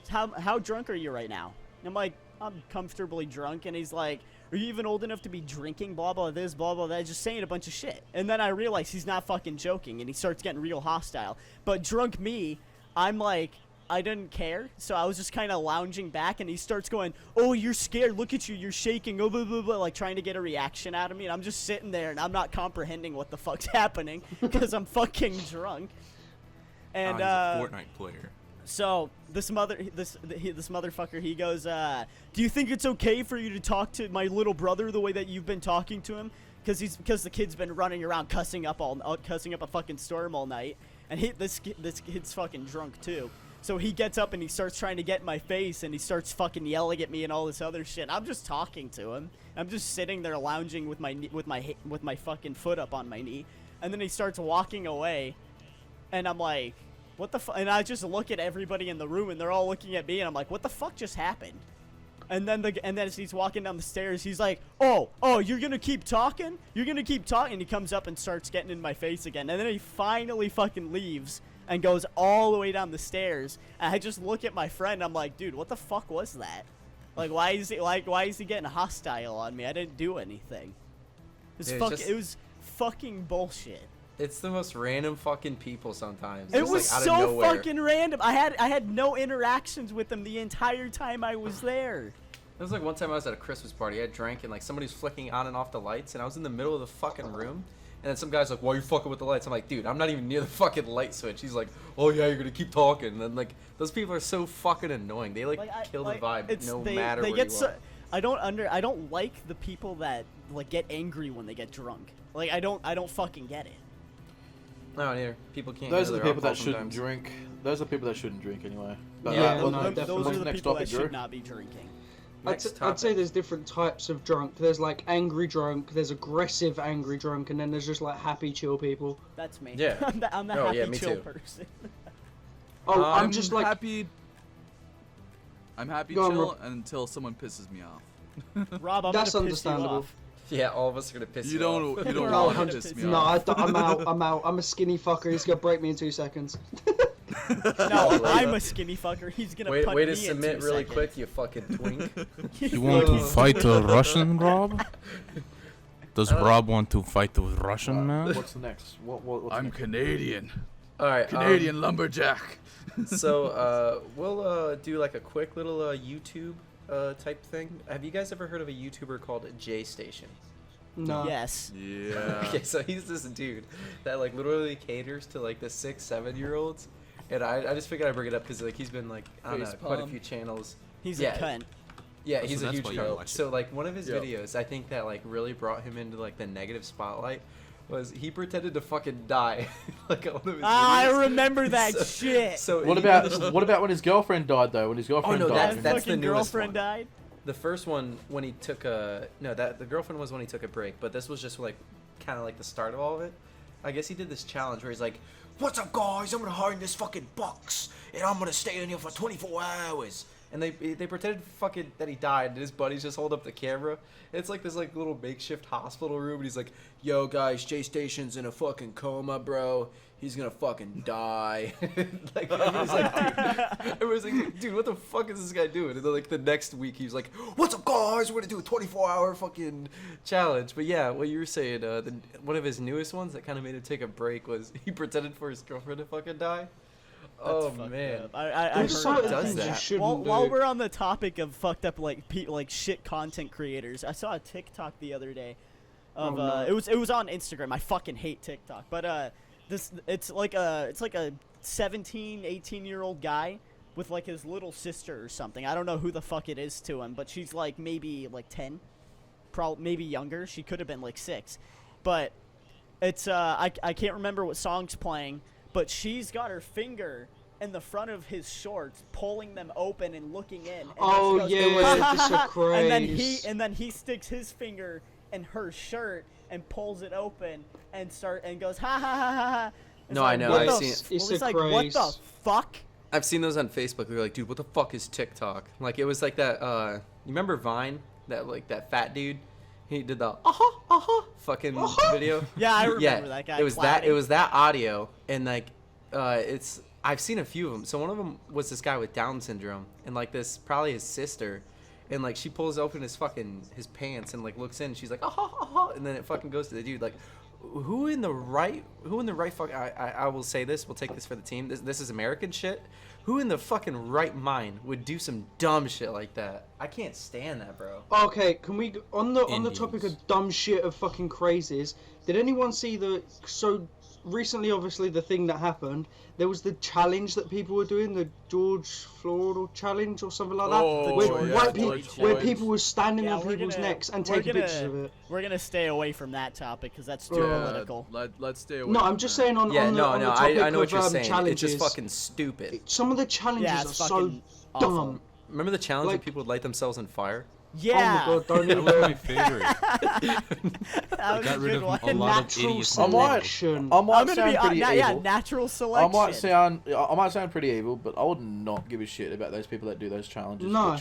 how drunk are you right now? And I'm like, I'm comfortably drunk, and he's like, are you even old enough to be drinking, blah blah this, blah blah that, just saying a bunch of shit. And then I realize he's not fucking joking, and he starts getting real hostile. But drunk me, I'm like, I didn't care, so I was just kind of lounging back, and he starts going, oh, you're scared, look at you, you're shaking, oh, blah, blah, blah, like trying to get a reaction out of me, and I'm just sitting there, and I'm not comprehending what the fuck's happening, because I'm fucking drunk. And, He's a Fortnite player. so this motherfucker, he goes, do you think it's okay for you to talk to my little brother the way that you've been talking to him? Because the kid's been running around cussing up a fucking storm all night, and this kid's fucking drunk too. So he gets up and he starts trying to get in my face, and he starts fucking yelling at me and all this other shit. I'm just talking to him. I'm just sitting there lounging with my fucking foot up on my knee, and then he starts walking away, and I'm like, what the fuck? And I just look at everybody in the room, and they're all looking at me, and I'm like, what the fuck just happened? And then as he's walking down the stairs, he's like, "Oh, you're gonna keep talking? You're gonna keep talking?" And he comes up and starts getting in my face again. And then he finally fucking leaves and goes all the way down the stairs. And I just look at my friend. I'm like, "Dude, what the fuck was that? Like, why is he getting hostile on me? I didn't do anything." It was fucking bullshit. It's the most random fucking people sometimes. It Just, was like, out of so nowhere. fucking random. I had no interactions with them the entire time I was there. It was like one time I was at a Christmas party. I drank and like somebody was flicking on and off the lights, and I was in the middle of the fucking room. And then some guy's like, "Why are you fucking with the lights?" I'm like, "Dude, I'm not even near the fucking light switch." He's like, "Oh yeah, you're gonna keep talking." And then like those people are so fucking annoying. They kill the vibe matter where you are. I don't like the people that like get angry when they get drunk. Like I don't fucking get it. No, neither. People can't. Those are the handle their people that alcohol shouldn't sometimes. drink. Those are the people that shouldn't drink anyway. But, Yeah, no, what's definitely. Those are the next people topic, that Drew? should not be drinking. I'd say there's different types of drunk. There's like angry drunk, there's aggressive angry drunk, and then there's just like happy chill people. That's me. Yeah. I'm the Oh, happy yeah, me chill too. person. Oh, I'm just like happy. I'm happy Go on, chill Rob. until someone pisses me off. Rob, I'm That's gonna piss you understandable. off. Yeah, all of us are gonna piss you, You off. don't We're all want gonna to piss me no, off. I'm out. I'm out. I'm a skinny fucker. He's gonna break me in 2 seconds. No, I'm a skinny fucker. He's gonna Wait, punt way to me in submit 2 really seconds. quick, you fucking twink. You want to fight a Russian, Rob? Does Rob want to fight the Russian man? What's the next? What's I'm next? Canadian. All right, Canadian lumberjack. So we'll do like a quick little YouTube type thing. Have you guys ever heard of a YouTuber called J Station? No. Yes. Yeah. Okay, so he's this dude that like literally caters to like the 6-7-year-olds, and I just figured I'd bring it up because like he's been like on Face quite a palm. few channels. He's Yeah. a cunt. Yeah, Oh, he's so a that's huge why you goat. watch it. So like one of his Yep. videos, I think that like really brought him into like the negative spotlight was he pretended to fucking die like on one of his I videos. remember that So- shit. So What he about did this- what about when his girlfriend died though? When his girlfriend no, died. That that's the fucking newest girlfriend one. died. The first one when he took a the girlfriend was when he took a break, but this was just like kind of like the start of all of it. I guess he did this challenge where he's like, "What's up, guys? I'm gonna hide in this fucking box, and I'm gonna stay in here for 24 hours." And they pretended fucking that he died, and his buddies just hold up the camera. It's like this like little makeshift hospital room, and he's like, "Yo, guys, Jay Station's in a fucking coma, bro. He's gonna fucking die." Like everyone's like, "Dude, what the fuck is this guy doing?" And then like the next week, he's like, "What's up, guys? We're gonna do a 24-hour fucking challenge." But yeah, what you were saying, one of his newest ones that kind of made him take a break was he pretended for his girlfriend to fucking die. Oh fucked man. up. I There's heard certain does things you that. shouldn't do. While we're on the topic of fucked up like like shit content creators, I saw a TikTok the other day of Oh, no. it was on Instagram. I fucking hate TikTok, but it's like a 17, 18-year-old guy with like his little sister or something. I don't know who the fuck it is to him, but she's like maybe like 10, maybe younger. She could have been like 6, but it's I can't remember what song's playing. But she's got her finger in the front of his shorts, pulling them open and looking in. And Oh, then she goes, yeah, "Ha, ha, this ha, is ha," craze. and then he sticks his finger in her shirt and pulls it open and goes ha ha ha ha ha. It's No, like, I know, what I've the seen f- it. It's it's a like what the craze. fuck? I've seen those on Facebook. They're like, "Dude, what the fuck is TikTok?" Like it was like that. You remember Vine? That like that fat dude. He did the fucking video. Yeah, I remember Yeah, that guy. it was clowning. that. It was that audio, and like, it's. I've seen a few of them. So one of them was this guy with Down syndrome, and like this probably his sister, and like she pulls open his pants and like looks in. And she's like, and then it fucking goes to the dude. Like, who in the right fuck? I will say this. We'll take this for the team. This is American shit. Who in the fucking right mind would do some dumb shit like that? I can't stand that, bro. Okay, can we on the topic Indians. of dumb shit of fucking crazes? Did anyone see so recently? Obviously, the thing that happened. There was the challenge that people were doing, the George Floyd challenge or something like that, Oh, where, yeah, white George people, where Floyd. people were standing Yeah, on we're people's gonna- necks and we're taking gonna- pictures of it. We're gonna stay away from that topic because that's too Yeah. political. Let's stay away. No, from I'm just that. saying on Yeah, the topic I know what of you're saying. challenges. It's just fucking stupid. Some of the challenges Yeah, are it's so fucking awful. dumb. Remember the challenge where Like- people would light themselves on fire? Yeah. Oh my god, don't That even was go. my favorite. That was got a rid good of one. a lot of Natural idiots. selection. I I'm might gonna sound be pretty yeah, evil. natural I selection. might sound pretty evil, but I would not give a shit about those people that do those challenges, No.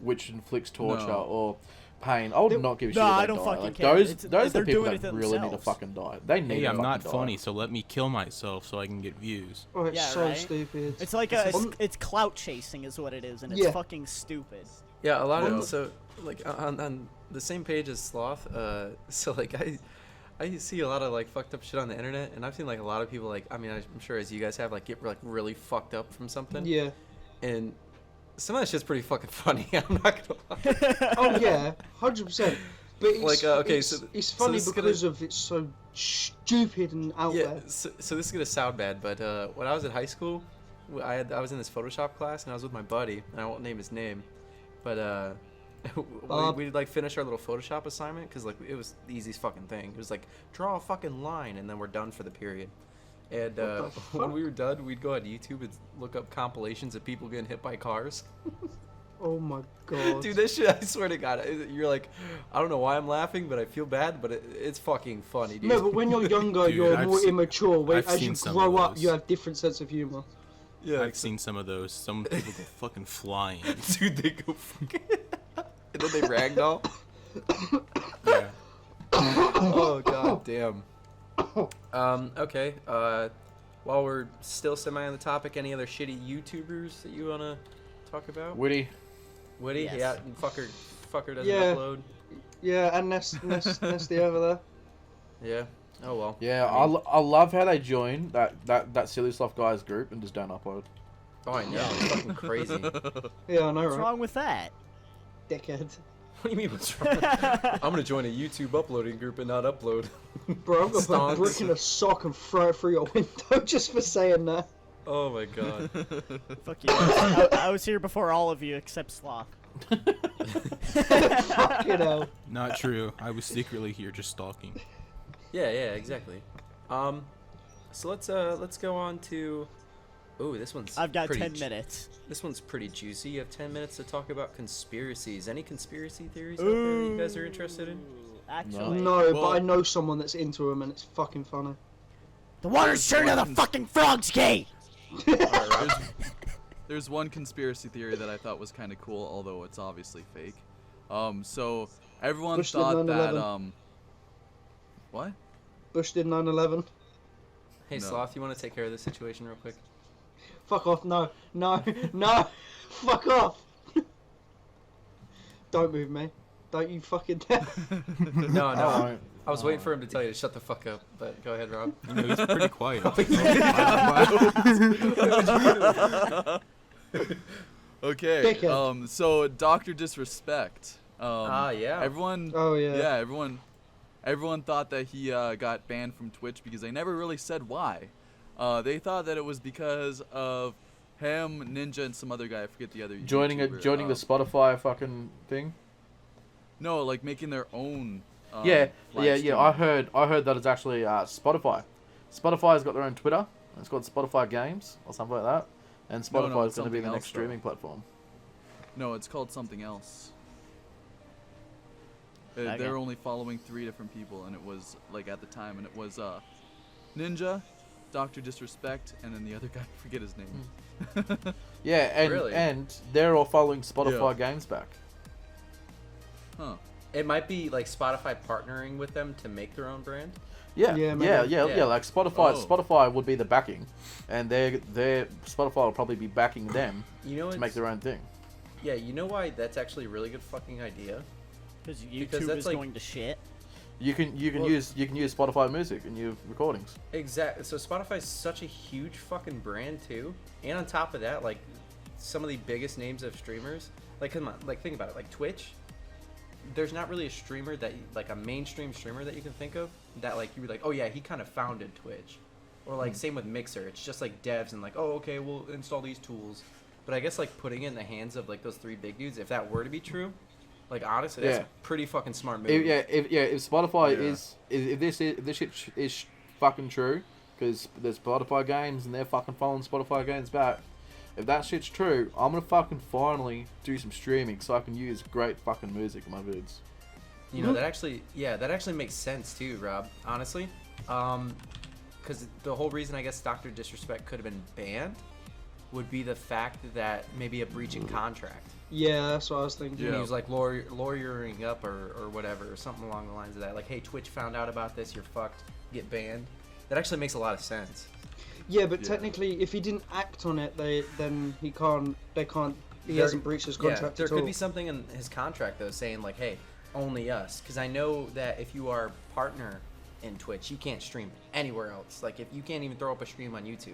which inflicts torture No. or pain. I would not give a shit No, if I they don't die. fucking Like care. those It's- are they're the people doing it that to really need to themselves. fucking die. They need Hey, to I'm fucking not die. funny, so let me kill myself so I can get views. Oh, it's Yeah, so right? stupid. It's like it's clout chasing is what it is, and it's Yeah. fucking stupid. Yeah, a lot Yeah. of so like on the same page as Sloth. So like I see a lot of like fucked up shit on the internet, and I've seen like a lot of people like I mean I'm sure as you guys have like get like really fucked up from something. Yeah. And some of that shit's pretty fucking funny. I'm not gonna lie. Oh yeah, 100%. But it's, Like, okay, it's, so- it's so funny this is gonna- because of it's so stupid and out Yeah. there. So this is gonna sound bad, but when I was in high school, I was in this Photoshop class, and I was with my buddy, and I won't name his name, but we'd like finish our little Photoshop assignment because like it was the easiest fucking thing. It was like draw a fucking line, and then we're done for the period. And What the when fuck? we were done, we'd go on YouTube and look up compilations of people getting hit by cars. Oh my god. Dude, this shit, I swear to God, you're like, I don't know why I'm laughing, but I feel bad, but it's fucking funny, dude. No, but when you're younger, Dude, you're I've more seen- immature. When, I've as you seen some grow of up, those. you have different sense of humor. yeah, I've seen some of those. Some people go fucking flying. dude, they go fucking, and then they ragdoll. Yeah. Oh god damn. Okay. While we're still semi on the topic, any other shitty YouTubers that you wanna talk about? Witty. Woody, Yes. yeah, and fucker doesn't Yeah. upload. Yeah, and Nesty over there. Yeah. Oh well. Yeah, I mean- I love how they join that silly sloth guys group and just don't upload. Oh, I know. It's fucking crazy. What Yeah, I know, What's right? wrong with that? Dickhead. do you mean what's wrong? I'm gonna join a YouTube uploading group and not upload. Bro, I'm gonna put a Stonks. brick in a sock and throw it through your window just for saying that. Oh my god. Fuck you. I was here before all of you except Sloth. Fucking hell. Not true. I was secretly here just stalking. Yeah, exactly. So let's go on to. Oh, this one's. I've got pretty 10 minutes. This one's pretty juicy. You have 10 minutes to talk about conspiracies. Any conspiracy theories out there that you guys are interested in? Ooh, Actually, No, Well- but I know someone that's into them and it's fucking funny. the water's turned to the fucking frog's gate. There's one conspiracy theory that I thought was kind of cool, although it's obviously fake. So everyone Bush did thought that 9/11. What? Bush did 9/11. Hey, No. Sloth, you want to take care of this situation real quick? Fuck off. No. Fuck off. Don't move me. Don't you fucking dare. No, I no. won't. I was waiting for him to tell you to shut the fuck up, but go ahead, Rob. You know, he's pretty quiet. Okay. Dickhead. So Dr. Disrespect. Yeah. Everyone. Oh, yeah. Everyone thought that he got banned from Twitch because they never really said why. They thought that it was because of him, Ninja, and some other guy. I forget the other. Joining YouTuber. the Spotify fucking thing. No, like making their own. Yeah. live stream. I heard that it's actually Spotify. Spotify's got their own Twitter. It's called Spotify Games or something like that. And No, Spotify it's is going to be something the next else, though. streaming platform. No, it's called something else. Okay. They were only following 3 different people, and it was like at the time, and it was Ninja, Dr. Disrespect, and then the other guy. I forget his name. Yeah, and Really? and they're all following Spotify Yeah. Games back. Huh. It might be like Spotify partnering with them to make their own brand. Yeah, Yeah, yeah, maybe. Yeah. like Spotify. Oh. Spotify would be the backing, and their Spotify will probably be backing them You know, to make their own thing. Yeah, you know why that's actually a really good fucking idea? Because Because YouTube that's is like- going to shit. You can Well- use Spotify Music in your recordings. Exactly. So Spotify's such a huge fucking brand too, and on top of that, like some of the biggest names of streamers. Like, come on, like think about it. Like Twitch, there's not really a streamer that like a mainstream streamer that you can think of that like you would like. Oh yeah, he kind of founded Twitch, or like same with Mixer. It's just like devs and like, oh okay, we'll install these tools. But I guess like putting it in the hands of like those 3 big dudes, if that were to be true, like honestly, that's Yeah. a pretty fucking smart move. If Spotify Yeah. if this shit is fucking true, because there's Spotify Games and they're fucking following Spotify Games back. if that shit's true, I'm gonna fucking finally do some streaming so I can use great fucking music in my vids. You know, that actually makes sense too, Rob. Honestly, because the whole reason I guess Dr. Disrespect could have been banned would be the fact that maybe a breach in contract. Yeah, that's what I was thinking. Yeah. He was like lawyering up or whatever, or something along the lines of that. Like, hey, Twitch found out about this, you're fucked, get banned. That actually makes a lot of sense. Yeah, but technically, if he didn't act on it, he hasn't breached his contract there at all. could be something in his contract though saying like, hey, only us, because I know that if you are partner in Twitch, you can't stream anywhere else. Like, if you can't even throw up a stream on YouTube.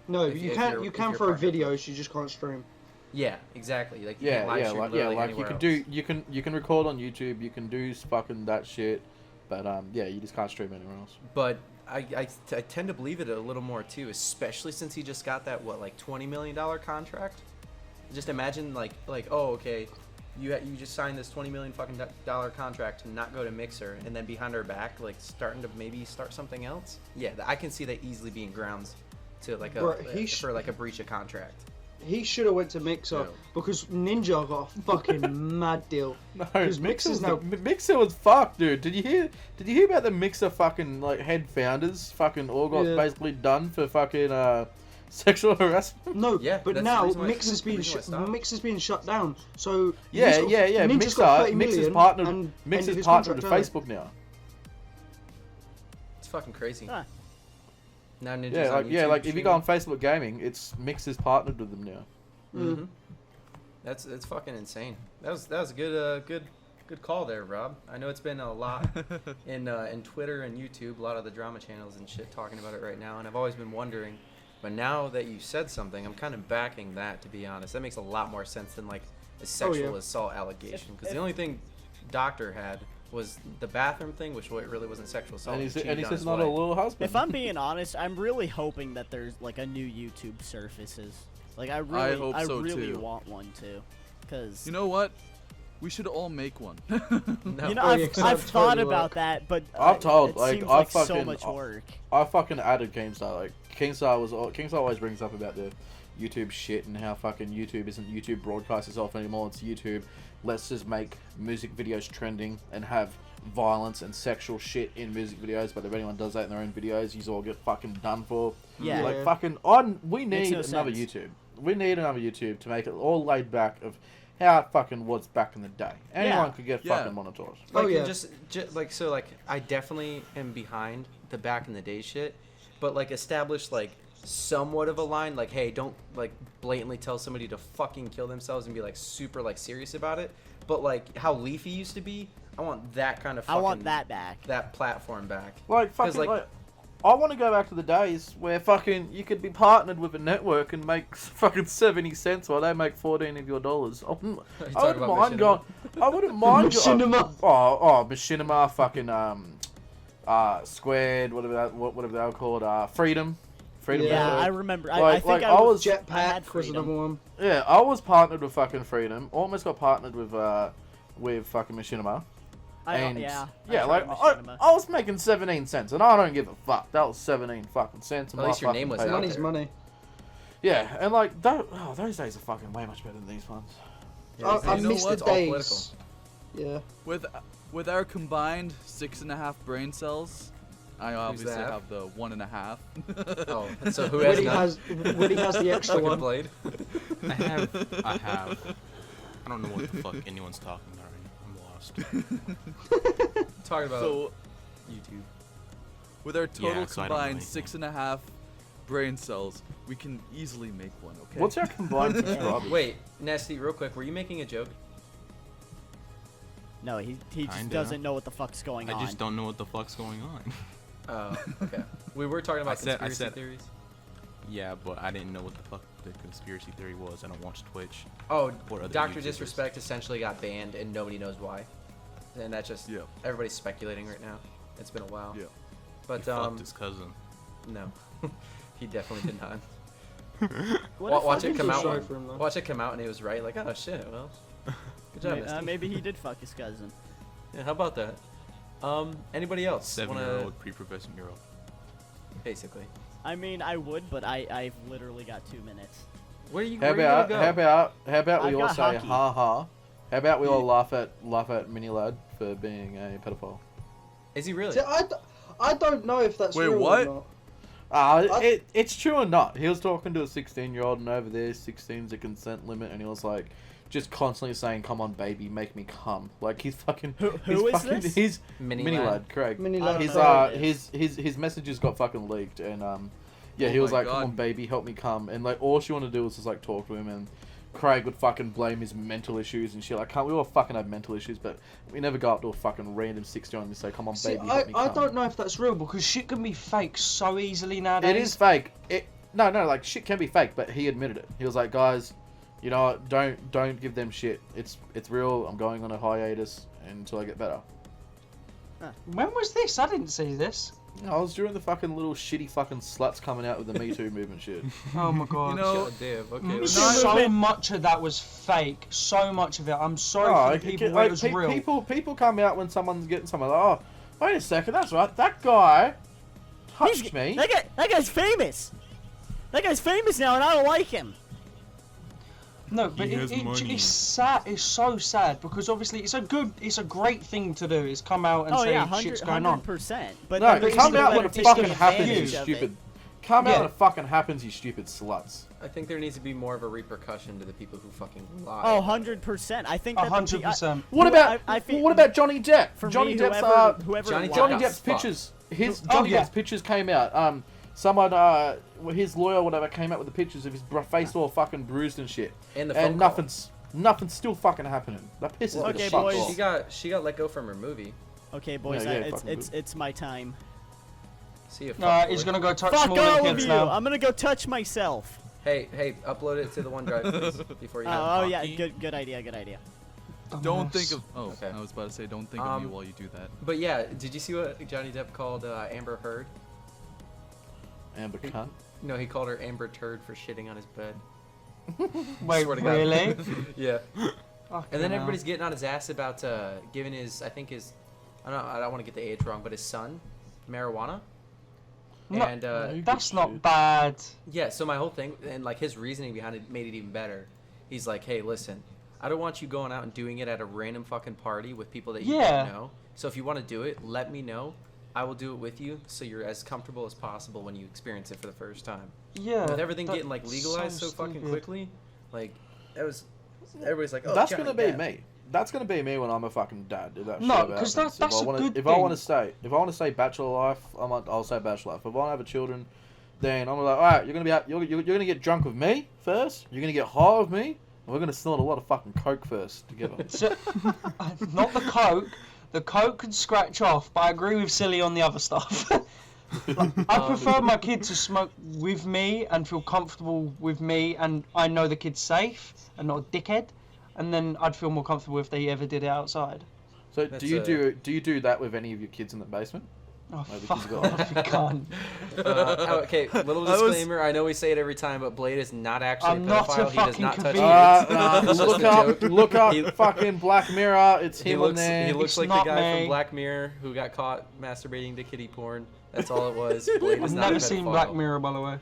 No, if you if can. you're- You if can you're throw partner. videos. You just can't stream. Yeah, exactly. Like, you can't live stream like literally you anywhere can else. do, you can record on YouTube, you can do fucking that shit, but yeah, you just can't stream anywhere else. But I tend to believe it a little more too, especially since he just got that like $20 million contract. Just imagine like oh, okay, you just signed this $20 million fucking dollar contract to not go to Mixer, and then behind our back like starting to maybe start something else. Yeah, I can see that easily being grounds to like for like a breach of contract. He should have went to Mixer because Ninja got a fucking mad deal. No, Because Mixer was fucked, dude. Did you hear about the Mixer fucking like head founders fucking all got basically done for fucking sexual harassment? No, Yeah, but that's now the reason why- Mixer's being shut down. So Yeah. Ninja's got 30 Mixer's million partnered. and Mixer's ended his partnered with contract Facebook now. It's fucking crazy. Huh. Now Ninja's Yeah, on like YouTube if you go on streaming. Facebook Gaming, it's Mixer's partnered with them now. Mm-hmm. That's fucking insane. That was a good call there, Rob. I know it's been a lot in Twitter and YouTube, a lot of the drama channels and shit talking about it right now, and I've always been wondering. But now that you said something, I'm kind of backing that. To be honest, that makes a lot more sense than like a sexual assault allegation. Because the only thing Doctor had was the bathroom thing, which really wasn't sexual assault. And he cheated on says his not a wife. little husband. If I'm being honest, I'm really hoping that there's like a new YouTube surfaces. Like I hope so, really too. want one too, because You know what? We should all make one. No. you know Oh, yeah, I've 'cause that would thought totally about work. that, but I've told, it like, seems I like so fucking- much work. I fucking added Keemstar. Like Keemstar always brings up about the YouTube shit and how fucking YouTube isn't YouTube broadcast itself anymore. It's YouTube. Let's just make music videos trending and have violence and sexual shit in music videos. But if anyone does that in their own videos, you all get fucking done for. Yeah. Like Yeah. fucking we Makes need no another sense. YouTube. We need another YouTube to make it all laid back of how it fucking was back in the day. Anyone could get Yeah. fucking monetized. Like, Oh, yeah. just like so like I definitely am behind the back in the day shit, but like establish like somewhat of a line, like, hey, don't like blatantly tell somebody to fucking kill themselves and be like super like serious about it. But like how Leafy used to be, I want that kind of I fucking, want that back. that platform back. Like 'Cause, fucking like- I want to go back to the days where fucking you could be partnered with a network and make fucking 70 cents while they make 14 of your dollars. I wouldn't talking about mind going. Machinima? I wouldn't mind going. Machinima. Machinima, fucking Squared, whatever they were called, Freedom. Yeah, Yeah, Network. I remember. I Like- think like, I I was. was- I had Jetpack was Freedom. another one. Yeah, I was partnered with fucking Freedom. Almost got partnered with fucking Machinima. And yeah, like I was making 17 cents, and I don't give a fuck. That was 17 fucking cents. At least your name was out Money's there. money. Yeah, and like those days are fucking way much better than these ones. Yeah, I you know miss what? the It's all days. Yeah. With our combined 6.5 brain cells, I obviously that? have the 1.5. Oh, so who has Woody has the extra fucking one. blade? I have. I don't know what the fuck anyone's talking about right now. I'm lost. Talking about So YouTube. with our total Yeah, so I don't know combined anything. 6.5 brain cells, we can easily make one. Okay. What's our combined subscribers? Wait, Nasty, real quick, were you making a joke? No, he just Kinda. doesn't know what the fuck's going on. I just don't know what the fuck's going on. Oh, okay. We were talking about I conspiracy said- theories. Yeah, but I didn't know what the fuck the conspiracy theory was. I don't watch Twitch. Oh, Or other Dr. YouTubers. Disrespect essentially got banned and nobody knows why. And that's just, Yeah. everybody's speculating right now. It's been a while. Yeah. But, He fucked his cousin. no. He definitely did not. What if Watch I it did come feel out. sorry for him, though. Watch it come out and he was right. Like, oh shit, well. Good job, Nasty. maybe he did fuck his cousin. Yeah, how about that? Anybody else? 7-year-old pre-pubescent girl. Basically. I mean, I would, but I've literally got 2 minutes. Where are you? How Where are you about gonna go? how about we I've all got say hockey. ha ha? How about we all laugh at Mini Lad for being a pedophile? Is he really? See, I don't know if that's Wait, real what? or not. It's true or not. He was talking to a 16-year-old, and over there, 16's a consent limit, and he was like, just constantly saying, "Come on, baby, make me come." Like he's fucking. Who is this? He's Mini Mini Lad. Lad, Craig. Mini Lad His Craig. his messages got fucking leaked, and yeah, Oh he was my like, "Come God. on, baby, help me come," and like all she wanted to do was just like talk to him, and Craig would fucking blame his mental issues and shit. Like, we all fucking have mental issues, but we never go up to a fucking random 16-year-old and say, "Come on, See, baby, help me I come." don't know if that's real because shit can be fake so easily nowadays. It is fake. No, like shit can be fake, but he admitted it. He was like, "Guys, you know what? Don't give them shit. It's real. I'm going on a hiatus until I get better." When was this? I didn't see this. I was during the fucking little shitty fucking sluts coming out with the Me Too movement shit. Oh my god. You know, God damn. Okay. Mm, let's- so much of that was fake. So much of it. I'm sorry for the people where it was real. People come out when someone's getting someone. Oh, wait a second. That's right. That guy touched me. That guy's famous. That guy's famous now, and I don't like him. No, but He has money. it's sad. It's so sad because obviously it's a great thing to do. Is come out and Oh say yeah, shit's going on. 100%. But No, there's come the out when it beneficial fucking happens, you advantage of it. stupid. Come out Yeah. when it fucking happens, you stupid sluts. I think there needs to be more of a repercussion to the people who fucking lie. Oh, 100%. I think that 100%. What Who- about I feel- what about Johnny Depp? for Johnny me, Depp's whoever Johnny lies- Johnny got Depp's fucked. pictures. His Oh, Johnny yeah. Depp's pictures came out. Someone his lawyer or whatever came out with the pictures of his face all fucking bruised and shit. And the phone And call. nothing's still fucking happening. That pisses me Okay, the fuck boys. off. She got let go from her movie. Okay, boys, Yeah, it's fucking it's my time. See if. He's gonna go touch Fuck small all of kids you! now. I'm gonna go touch myself. Hey, upload it to the OneDrive, please, before you. Oh yeah, hockey? good idea. don't think Dumbass. of. Oh, Okay. I was about to say, don't think of me Um, while you do that. But yeah, did you see what Johnny Depp called Amber Heard? Amber cunt. No, he called her Amber Turd for shitting on his bed. Wait, Swear to God. really? Yeah. Fucking And then hell. everybody's getting on his ass about giving his, I don't want to get the age wrong, but his son marijuana. No, And That's not bad. yeah, so my whole thing and like his reasoning behind it made it even better. He's like, "Hey, listen, I don't want you going out and doing it at a random fucking party with people that you Yeah. don't know. So if you want to do it, let me know. I will do it with you, so you're as comfortable as possible when you experience it for the first time." Yeah. With everything getting like that's legalized so fucking stupid. quickly, like that was everybody's like, "Oh, That's Johnny gonna be Depp." me. That's gonna be me when I'm a fucking dad. If that No, shit ever 'cause happens. that's if I a wanna, good if I want thing. to stay bachelor life, I'll say bachelor life. If I want to have children, then I'm like, all right, you're gonna be out, you're gonna get drunk with me first. You're gonna get high with me, and we're gonna snort a lot of fucking coke first together. So, not the coke. The coke can scratch off, but I agree with Silly on the other stuff. Like, I prefer my kid to smoke with me and feel comfortable with me, and I know the kid's safe and not a dickhead. And then I'd feel more comfortable if they ever did it outside. So That's do you do that with any of your kids in the basement? Oh, Maybe fuck he's got- off, you can't. Okay, little I was- disclaimer. I know we say it every time, but Blade is not actually I'm a not a pedophile. He does fucking not touch convenience. kids. It's just a joke. look up He- fucking Black Mirror. It's He him on looks, there. he looks It's like the not guy me. from Black Mirror who got caught masturbating to kitty porn. That's all it was. Blade is I've not a never seen pedophile, Black Mirror, by the way.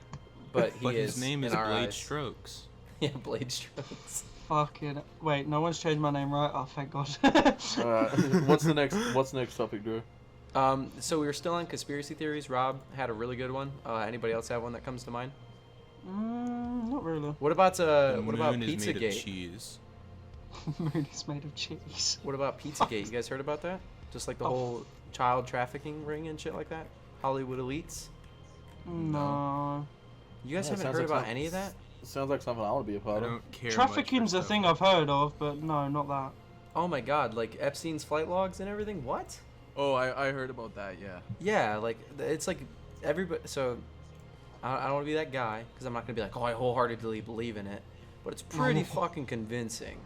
but he But is. his name is in our Blade eyes. Strokes. Yeah, Blade Strokes. Fucking wait, no one's changed my name, right? Oh, thank God. Alright, what's the next topic, Drew? So we were still on conspiracy theories. Rob had a really good one. Anybody else have one that comes to mind? Not really. What about The what about moon is made of Pizzagate? cheese. Moon is made of cheese. What about Pizzagate? You guys heard about that? Just like the Oh. whole child trafficking ring and shit like that. Hollywood elites. No. You guys Yeah, haven't sounds heard like about some- any of that? Sounds like something I want to be a I part of. don't care. Trafficking's a thing I've heard of, but no, not that. Oh my god, like Epstein's flight logs and everything? What? Oh, I heard about that. Yeah. Yeah, like it's like everybody. So I don't want to be that guy because I'm not gonna be like, oh, I wholeheartedly believe in it, but it's pretty fucking convincing.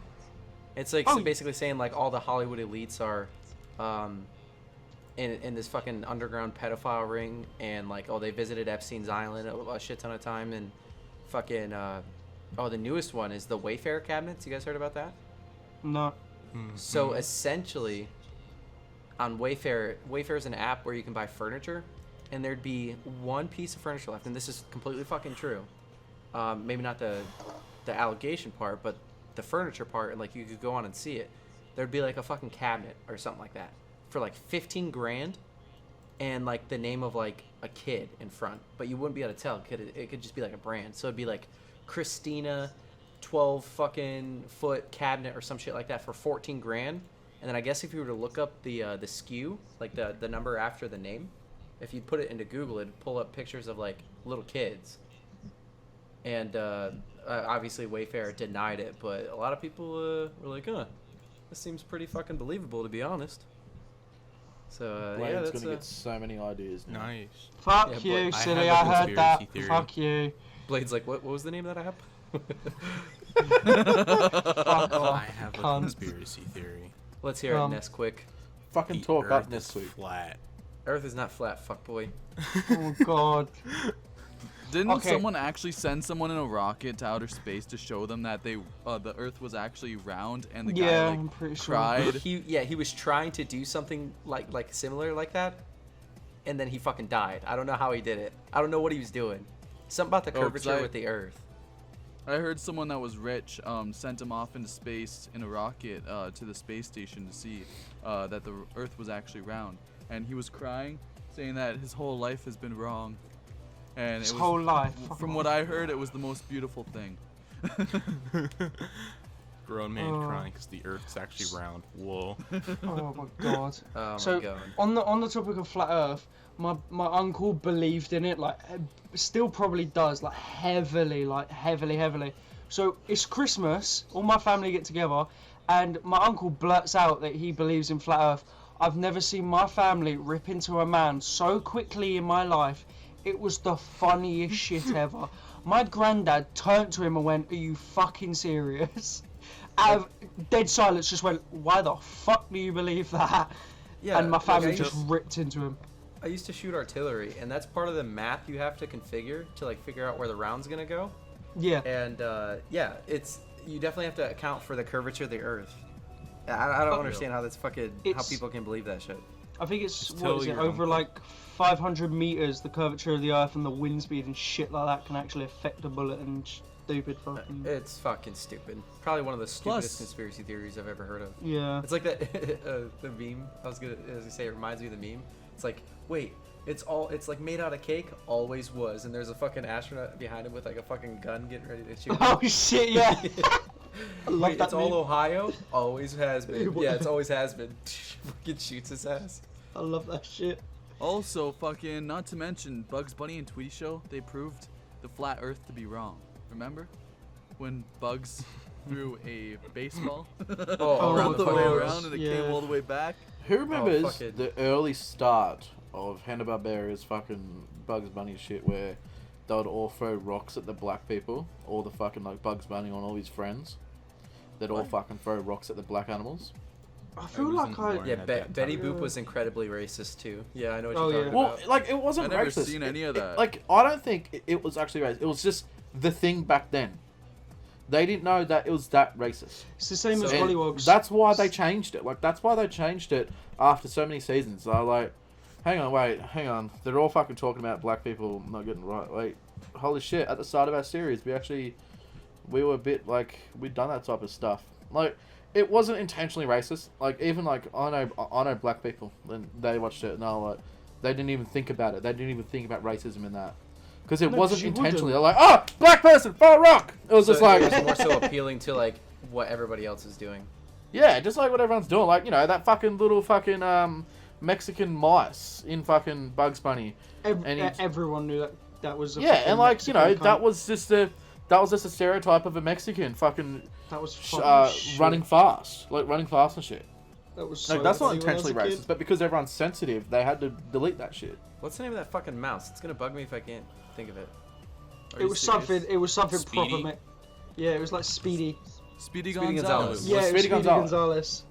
It's like Oh. basically saying like all the Hollywood elites are, in this fucking underground pedophile ring, and like they visited Epstein's island a shit ton of time, and fucking the newest one is the Wayfarer Cabinets. You guys heard about that? No. So essentially, on Wayfair is an app where you can buy furniture, and there'd be one piece of furniture left, and this is completely fucking true. Maybe not the the allegation part, but the furniture part, and like you could go on and see it. There'd be like a fucking cabinet or something like that for like 15 grand, and like the name of like a kid in front, but you wouldn't be able to tell. It could just be like a brand. So it'd be like Christina 12 fucking foot cabinet or some shit like that for 14 grand. And then I guess if you were to look up the SKU, like the number after the name, if you put it into Google, it'd pull up pictures of like little kids. And obviously Wayfarer denied it, but a lot of people were like, this seems pretty fucking believable, to be honest. So yeah, Blade's that's gonna get so many ideas now. Nice. Fuck Yeah, you, but I silly. have a I heard that. conspiracy theory. Fuck you. Blade's like, what was the name of that app? Fuck off. I have a cunt. conspiracy theory. Let's hear it, Ness, quick. Fucking The talk up Earth next is week. flat. Earth is not flat, fuckboy. Oh god. Didn't Okay. someone actually send someone in a rocket to outer space to show them that the Earth was actually round, and the guy Yeah, like I'm pretty sure. cried? He was trying to do something like similar like that, and then he fucking died. I don't know how he did it. I don't know what he was doing. Something about the 'cause curvature with the Earth. I heard someone that was rich sent him off into space in a rocket to the space station to see that the Earth was actually round, and he was crying, saying that his whole life has been wrong. And His it was, whole life. Fuck from off. what I heard, it was the most beautiful thing. Grown man Oh. crying because the Earth's actually round. Whoa. Oh my god. Oh So my god. on the topic of flat Earth, my uncle believed in it, like still probably does, like heavily. So it's Christmas, all my family get together, and my uncle blurts out that he believes in flat Earth. I've never seen my family rip into a man so quickly in my life. It was the funniest shit ever. My granddad turned to him and went, "Are you fucking serious?" Out of dead silence, just went, "Why the fuck do you believe that?" Yeah, And my like, family I just ripped into him. I used to shoot artillery, and that's part of the math you have to configure to like figure out where the round's gonna go. Yeah. And yeah, it's you definitely have to account for the curvature of the Earth. I don't understand how that's fucking how It's- people can believe that shit. I think it's, Just what tell is it, your over uncle. like 500 meters, the curvature of the Earth and the wind speed and shit like that can actually affect a bullet and stupid fucking... It's fucking stupid. Probably one of the stupidest Plus- conspiracy theories I've ever heard of. Yeah. It's like that the meme. I was gonna say it reminds me of the meme. It's like, wait, it's like made out of cake, always was, and there's a fucking astronaut behind him with like a fucking gun getting ready to shoot. Oh shit, yeah. I love Wait, that it's all meme. Ohio? Always has been. Yeah, it's always has been. Fucking shoots his ass. I love that shit. Also, fucking, not to mention, Bugs Bunny and Tweety Show, they proved the flat Earth to be wrong. Remember? When Bugs threw a baseball Oh, around the way fucking- around and it yeah. came all the way back? Who remembers fucking- the early start of Hanna-Barbera's fucking Bugs Bunny shit where they would all throw rocks at the black people, all the fucking like Bugs Bunny and all his friends. They'd all What? fucking throw rocks at the black animals. I feel wasn't like I... born. Yeah, At that Betty time. Boop was incredibly racist too. Yeah, I know what Oh, you're yeah. talking Well, about. like it wasn't I never racist. seen any of that. Like I don't think it was actually racist. It was just the thing back then. They didn't know that it was that racist. It's the same as So- And Gollywogs. that's why they changed it. Like that's why they changed it after so many seasons. They're like, hang on. They're all fucking talking about black people not getting right. Wait, holy shit! At the start of our series, we were a bit like we'd done that type of stuff. Like it wasn't intentionally racist. Like even like I know black people, and they watched it and they were like, they didn't even think about it. They didn't even think about racism in that. Because it No, wasn't 'cause you intentionally. wouldn't. They're like, oh, black person, throw a rock. It was So just like, it was more so appealing to like what everybody else is doing. yeah, just like what everyone's doing. Like, you know, that fucking little fucking Mexican mice in fucking Bugs Bunny. and he's- Everyone knew that was a Yeah, fucking and like, you know, Mexican that cunt. was just a stereotype of a Mexican fucking That was fucking shit. running fast. Like, running fast and shit. That was Like, so that's not funny when I was intentionally a kid. racist, but because everyone's sensitive, they had to delete that shit. What's the name of that fucking mouse? It's gonna bug me if I can't think of it. Are It you was serious? something. It was something Speedy? proper, mate. Yeah, it was like Speedy. Speedy Speedy Gonzalez. Gonzalez. Yeah, it was Speedy Speedy Gonzalez. Gonzalez.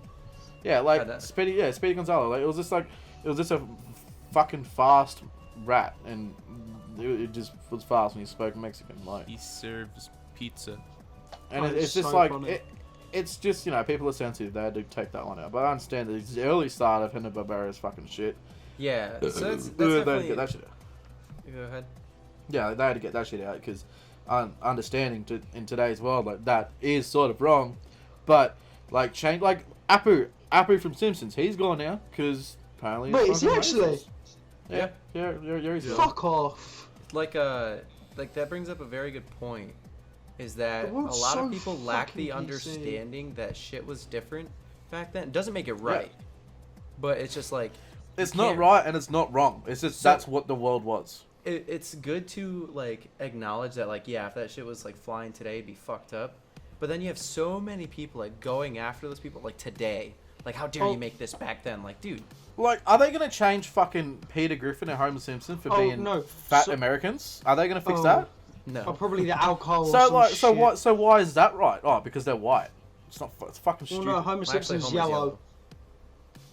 Yeah, like Yeah, that- Speedy Gonzalo. Like, it was just a fucking fast rat, and it just was fast, and he spoke Mexican. Like, He serves pizza. and Oh, it's it's just so like funny. it's just, you know, people are sensitive. They had to take that one out. But I understand that it's the early start of Hanna-Barbera's fucking shit. Yeah, so that's They had to definitely. get that shit out. Go ahead. Yeah, they had to get that shit out because understanding in today's world, like that is sort of wrong. But like change, like Apu from Simpsons, he's gone now because apparently. Wait, is he actually? Yeah, he's gone. Fuck off. Like that brings up a very good point. Is that The a world's lot of so people lack fucking the PC. understanding that shit was different back then. It doesn't make it right, but it's just like It's you not can't- right and it's not wrong. It's just So- that's what the world was. It's good to like acknowledge that, like, yeah, if that shit was like flying today, it'd be fucked up. But then you have so many people like going after those people like today. Like, how dare you make this back then? Like, dude. Like, are they gonna change fucking Peter Griffin and Homer Simpson for being fat Americans? Are they gonna fix that? No. Or probably the alcohol. So or some like, shit. so why is that right? Oh, because they're white. It's not. It's fucking Well, stupid. no, Homer Well, actually, Simpson's Homer's yellow.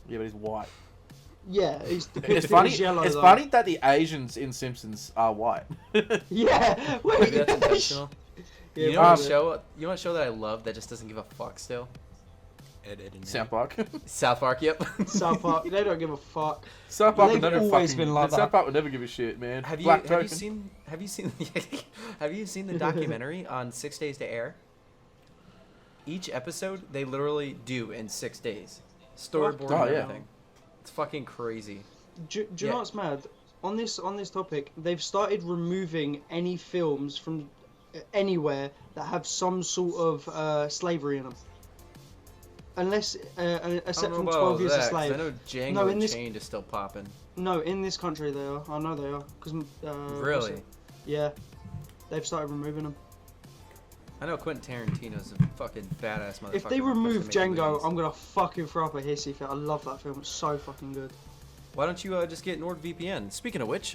Yeah, but he's white. Yeah, he's It's funny. Yellow, It's though. funny that the Asians in Simpsons are white. Yeah, wait. Maybe that's intentional. Yeah, You know what um, show? You know what show that I love that just doesn't give a fuck still? Ed, and South Park. South Park. Yep. South Park, they don't give a fuck. South Park would They've never always fucking. been like South that. Park would never give a shit, man. Have you Black have you token. seen have you seen the documentary on 6 Days to Air? Each episode they literally do in 6 days, storyboard Oh, and yeah. everything. It's fucking crazy. Do you know what's mad? On this topic, they've started removing any films from anywhere that have some sort of slavery in them. Unless, except from 12 Years a Slave. I know Django No, in this- Unchained is still popping. No, in this country they are. I know they are. Cause, Really? Yeah. They've started removing them. I know Quentin Tarantino's a fucking badass motherfucker. If they when it comes to remove making Django, movies. I'm gonna fucking throw up a hissy fit. I love that film. It's so fucking good. Why don't you just get NordVPN? Speaking of which,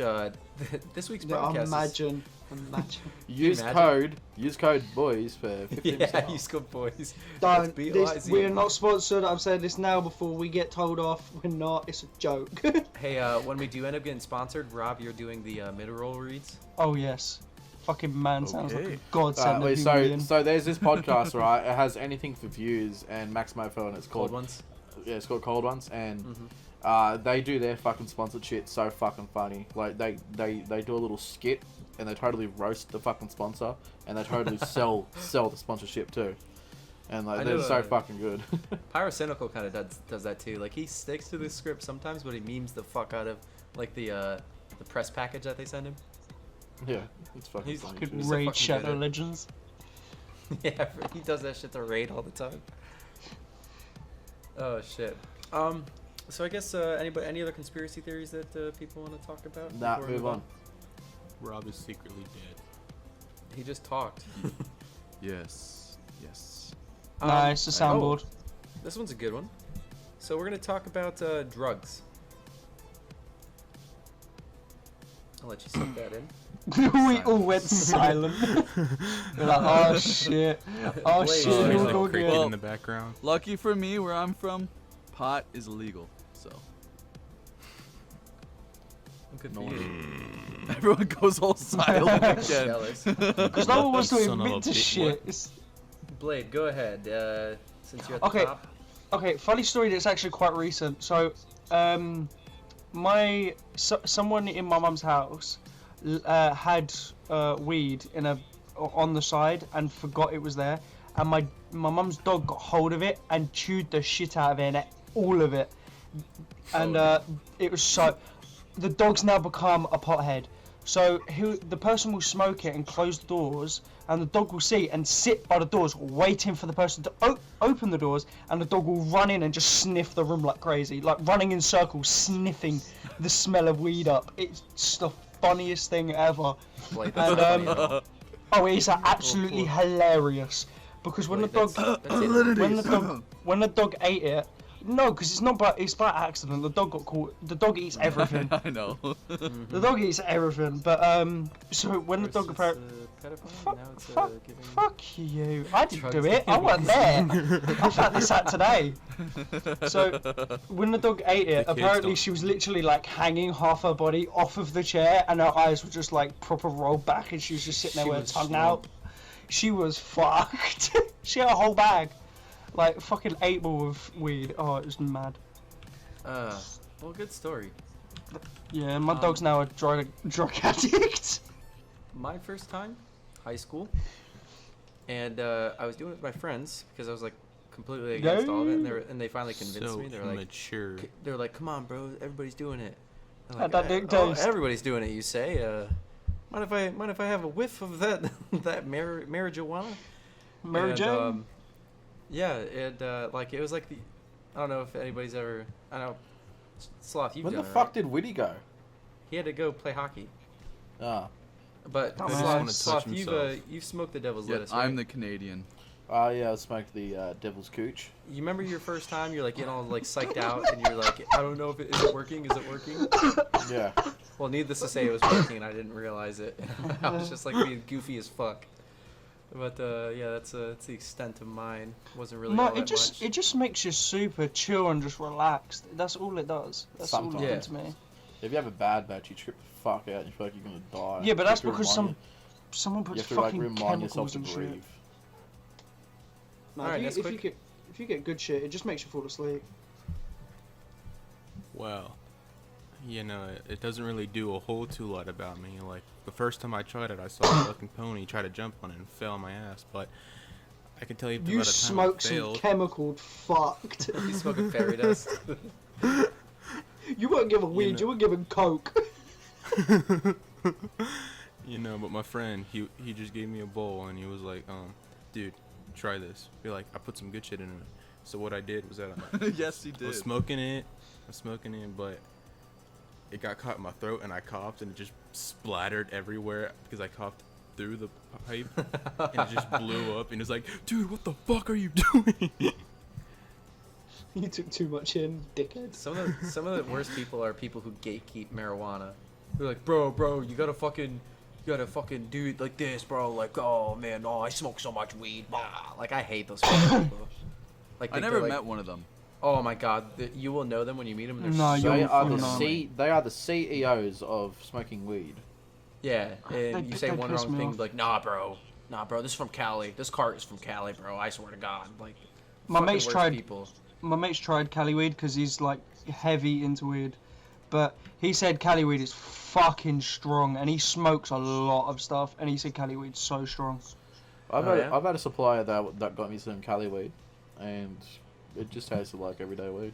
this week's Yeah, broadcast. imagine. Use imagine? code boys for 15%. Yeah, use code boys. Don't. That's We're not sponsored. I'm saying this now before we get told off. We're not. It's a joke. Hey, when we do end up getting sponsored, Rob, you're doing the mid-roll reads. Oh yes. Fucking man sounds like a Okay. godsend. Wait, of so human. there's this podcast, right? It has anything for views and Max Mofo, and it's Cold called ones. Yeah, it's called Cold Ones, and they do their fucking sponsored shit so fucking funny. Like they do a little skit and they totally roast the fucking sponsor and they totally sell the sponsorship too. And I like they're know, so fucking good. Pyrocynical kind of does that too. Like he sticks to the script sometimes, but he memes the fuck out of like the press package that they send him. Yeah, it's fucking He's funny. fucking- shit. so Raid fucking Shadow good at- Legends. Yeah, he does that shit to Raid all the time. Oh shit. So I guess any other conspiracy theories that people want to talk about? Nah, before we move on. Rob is secretly dead. He just talked. Yes. Nah, it's a soundboard. This one's a good one. So we're gonna talk about drugs. I'll let you suck that in. We all went silent. We're like, oh shit. Oh Blade. shit, Oh, here he's we like go cricket again. in the background. Lucky for me, where I'm from, pot is illegal. So Good no for you. one. Everyone goes all silent again. Jealous. Because no one wants to Son of a admit to bitch. shit. What? Oh, Blade, go ahead. Since you're at the Okay. top. Okay, funny story that's actually quite recent. So, someone in my mum's house had weed on the side and forgot it was there, and my mum's dog got hold of it and chewed the shit out of it, and ate all of it, and it was so. The dog's now become a pothead. So the person will smoke it and close the doors, and the dog will see and sit by the doors waiting for the person to open the doors, and the dog will run in and just sniff the room like crazy, like running in circles, sniffing the smell of weed up. It's just the funniest thing ever. Blade, that's And, not funny at all. Oh, it's absolutely hilarious because when the Blade, dog that's it. when the dog ate it. No, because it's by accident. The dog got caught. The dog eats everything. I know. The dog eats everything. But so when the dog First apparently. it's, pedophile, Fuck, now it's, fuck, giving fuck you! I didn't drugs do to it. I wasn't there. I found this out today. So when the dog ate it, The kids apparently don't- she was literally like hanging half her body off of the chair, and her eyes were just like proper rolled back, and she was just sitting there She with her was tongue slumped. out. She was fucked. She had a whole bag, like fucking 8 ball of weed. Oh, it was mad. Well, good story. Yeah, my dog's now a drug addict. My first time, high school, and I was doing it with my friends because I was like completely against all of it, and they finally convinced me. They're like, mature. they're like, come on, bro, everybody's doing it. I'm How'd that dick oh, taste? everybody's doing it. You say, mind if I have a whiff of that marijuana? Mary And, Jane? yeah, and like it was like the, I don't know if anybody's ever, I know, Sloth, you've When done the it, fuck right? did Whitty go? He had to go play hockey. Ah. But I just Sloth, wanna touch Sloth, himself. you've smoked the devil's Yeah, lettuce, right? I'm the Canadian. Yeah, I smoked the devil's cooch. You remember your first time? You're like getting all like psyched out, and you're like, I don't know if is it working? Is it working? Yeah. Well, needless to say, it was working, and I didn't realize it. I was just like being goofy as fuck. But yeah, that's the extent of mine. Wasn't really all No, that much. it just makes you super chill and just relaxed. That's all it does. That's all Sometimes. it Yeah. did to me. If you have a bad batch, you trip the fuck out and you feel like you're gonna die. Yeah, but that's You have to because remind someone you puts have to like fucking remind yourself chemicals to and shit. breathe. No, Alright, that's if quick. you get good shit, it just makes you fall asleep. Well, you know, it doesn't really do a whole too lot about me. Like, the first time I tried it, I saw a fucking pony try to jump on it and fell on my ass. But I can tell you, You by the time I smoke some failed, chemical fucked. You smoking fairy dust? You weren't given weed, know- you were given coke. you know, but my friend, he just gave me a bowl and he was like, dude, try this. Be like, I put some good shit in it. So what I did was that Yes, he I did. was smoking it, but it got caught in my throat and I coughed and it just splattered everywhere because I coughed through the pipe and it just blew up and it's like, dude, what the fuck are you doing? You took too much in, dickhead. Some of the worst people are people who gatekeep marijuana. They're like, bro, you gotta fucking do it like this, bro. Like, oh man, oh, I smoke so much weed. Blah. Like, I hate those fucking people. Like, I think never they're, like, met one of them. Oh my god, you will know them when you meet them. They're No, so They you'll- are you'll the know. they are the CEOs of smoking weed. Yeah, and you say they one piss wrong me thing, off. like, nah, bro, this is from Cali. This cart is from Cali, bro. I swear to God, like, My fucking mate's worst tried- people. My mate's tried Cali weed because he's like heavy into weed, but he said Cali weed is fucking strong, and he smokes a lot of stuff, and he said Cali weed's so strong. I've Oh, had yeah? I've had a supplier that got me some Cali weed, and it just tasted like everyday weed.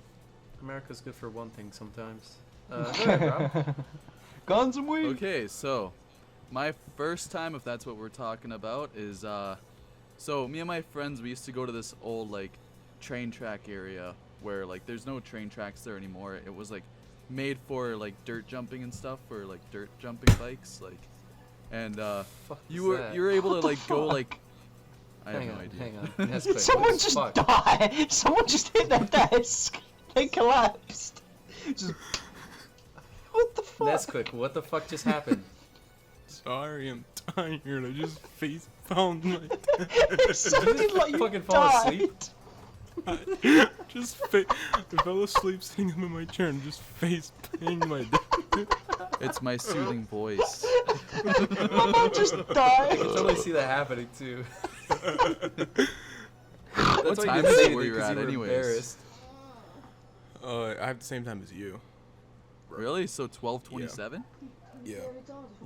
America's good for one thing sometimes. Go ahead, Rob. Guns and weed. Okay, so my first time, if that's what we're talking about, is so me and my friends, we used to go to this old like train track area where like there's no train tracks there anymore. It was like made for like dirt jumping and stuff, for like dirt jumping bikes, like, and Fuck you is were that? you were able What to the like go fuck? like I have no idea. Hang on. That's quick. Someone What the just fuck? died. Someone just hit their desk. They collapsed. Just... What the fuck? That's quick. What the fuck just happened? Sorry, I'm tired. I just face pound my It sounded like you Fucking fall died. asleep? I fell asleep sitting up in my chair and just face palmed my It's my soothing voice. My man just I died. can totally see that happening too. What That's why time you is didn't it say where anything, you're 'cause at you were anyways? embarrassed. I have the same time as you. Really? So 12:27? Yeah.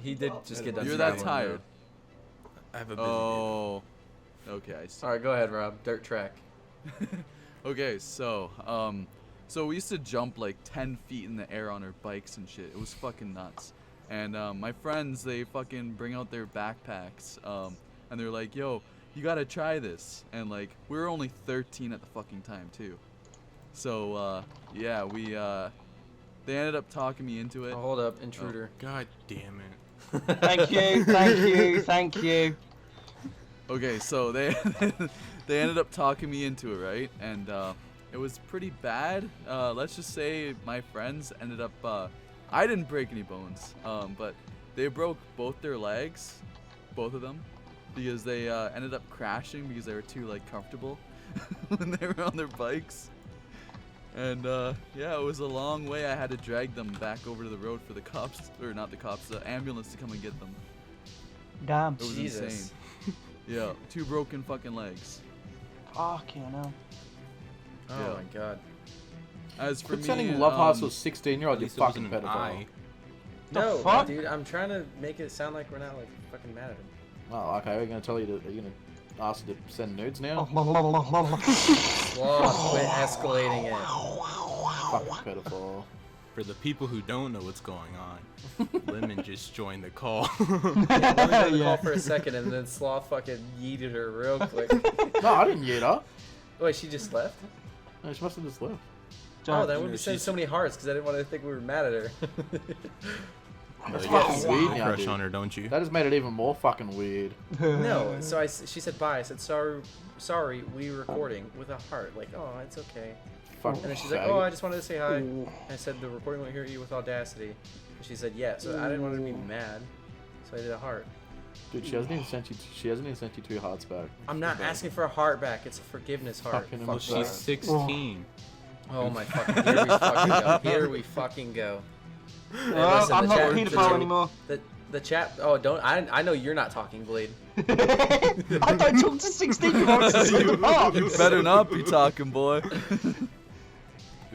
He did just get done. You're that smiling, tired. I have a busy Oh. Okay, I see. All right, go ahead, Rob. Dirt track. Okay, so so we used to jump like 10 feet in the air on our bikes and shit. It was fucking nuts. And my friends, they fucking bring out their backpacks, and they're like, "Yo, you gotta try this." And like, we were only 13 at the fucking time too. So yeah, they ended up talking me into it. Oh, hold up, intruder. God damn it. Thank you, thank you, thank you. Okay, so they they ended up talking me into it, right? And it was pretty bad. Let's just say my friends ended up. I didn't break any bones, but they broke both their legs, both of them, because they ended up crashing because they were too like comfortable when they were on their bikes. And yeah, it was a long way. I had to drag them back over to the road for the cops, or not the cops, the ambulance to come and get them. Damn. It was Jesus. insane. Yeah, 2 broken fucking legs. Fuck you know. Oh Yeah. my god. As for Quit me, sending love hearts to a um, 16-year-old, At you least it wasn't fucking an pedophile. eye. The No, fuck? dude, I'm trying to make it sound like we're not like fucking mad at him. Oh, okay. Are you gonna tell you to? Are you gonna ask you to send nudes now? Sloth, quit escalating it. Fucking pedophile. For the people who don't know what's going on, Lemon just joined the call. Yeah, let me go to the call for a second, and then Sloth fucking yeeted her real quick. No, I didn't yeet her. Wait, she just left? No, she must have just left. Oh, then wouldn't be sending so many hearts because I didn't want to think we were mad at her. You fucking got a weird now, crush dude. on her, don't you? That has made it even more fucking weird. No, so she said bye. I said sorry, we recording with a heart. Like, oh, it's okay. Fucking And then she's like, oh, I just wanted to say hi. I said the recording won't hear you with Audacity. And she said yeah. So I didn't want her to be mad, so I did a heart. Dude, she hasn't even sent you. She hasn't even sent you 2 hearts back. I'm not asking for a heart back. It's a forgiveness heart. Fucking Fuck She's that. 16. Oh my fucking! Here we fucking go. Here we fucking go. Hey, listen, I'm the not chat- a the paedophile chat- anymore. The chat. Oh, don't. I know you're not talking, Blade. I don't talk to 16-year-olds. You better not be talking, boy.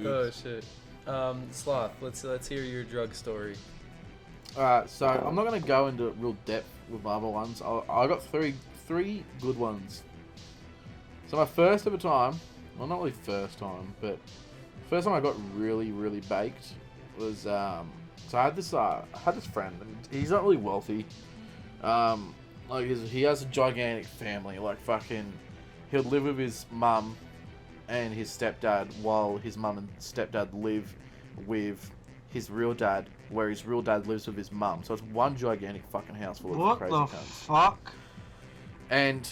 Oh shit. Sloth. Let's hear your drug story. Alright, so I'm not gonna go into real depth with my other ones. I got three good ones. So my first ever time, well, not really first time, but first time I got really baked was so I had this friend, and he's not really wealthy. Like he has a gigantic family. Like fucking, he'll live with his mum and his stepdad while his mum and stepdad live with his real dad, where his real dad lives with his mum. So it's one gigantic fucking house full of What crazy the cunts. fuck? And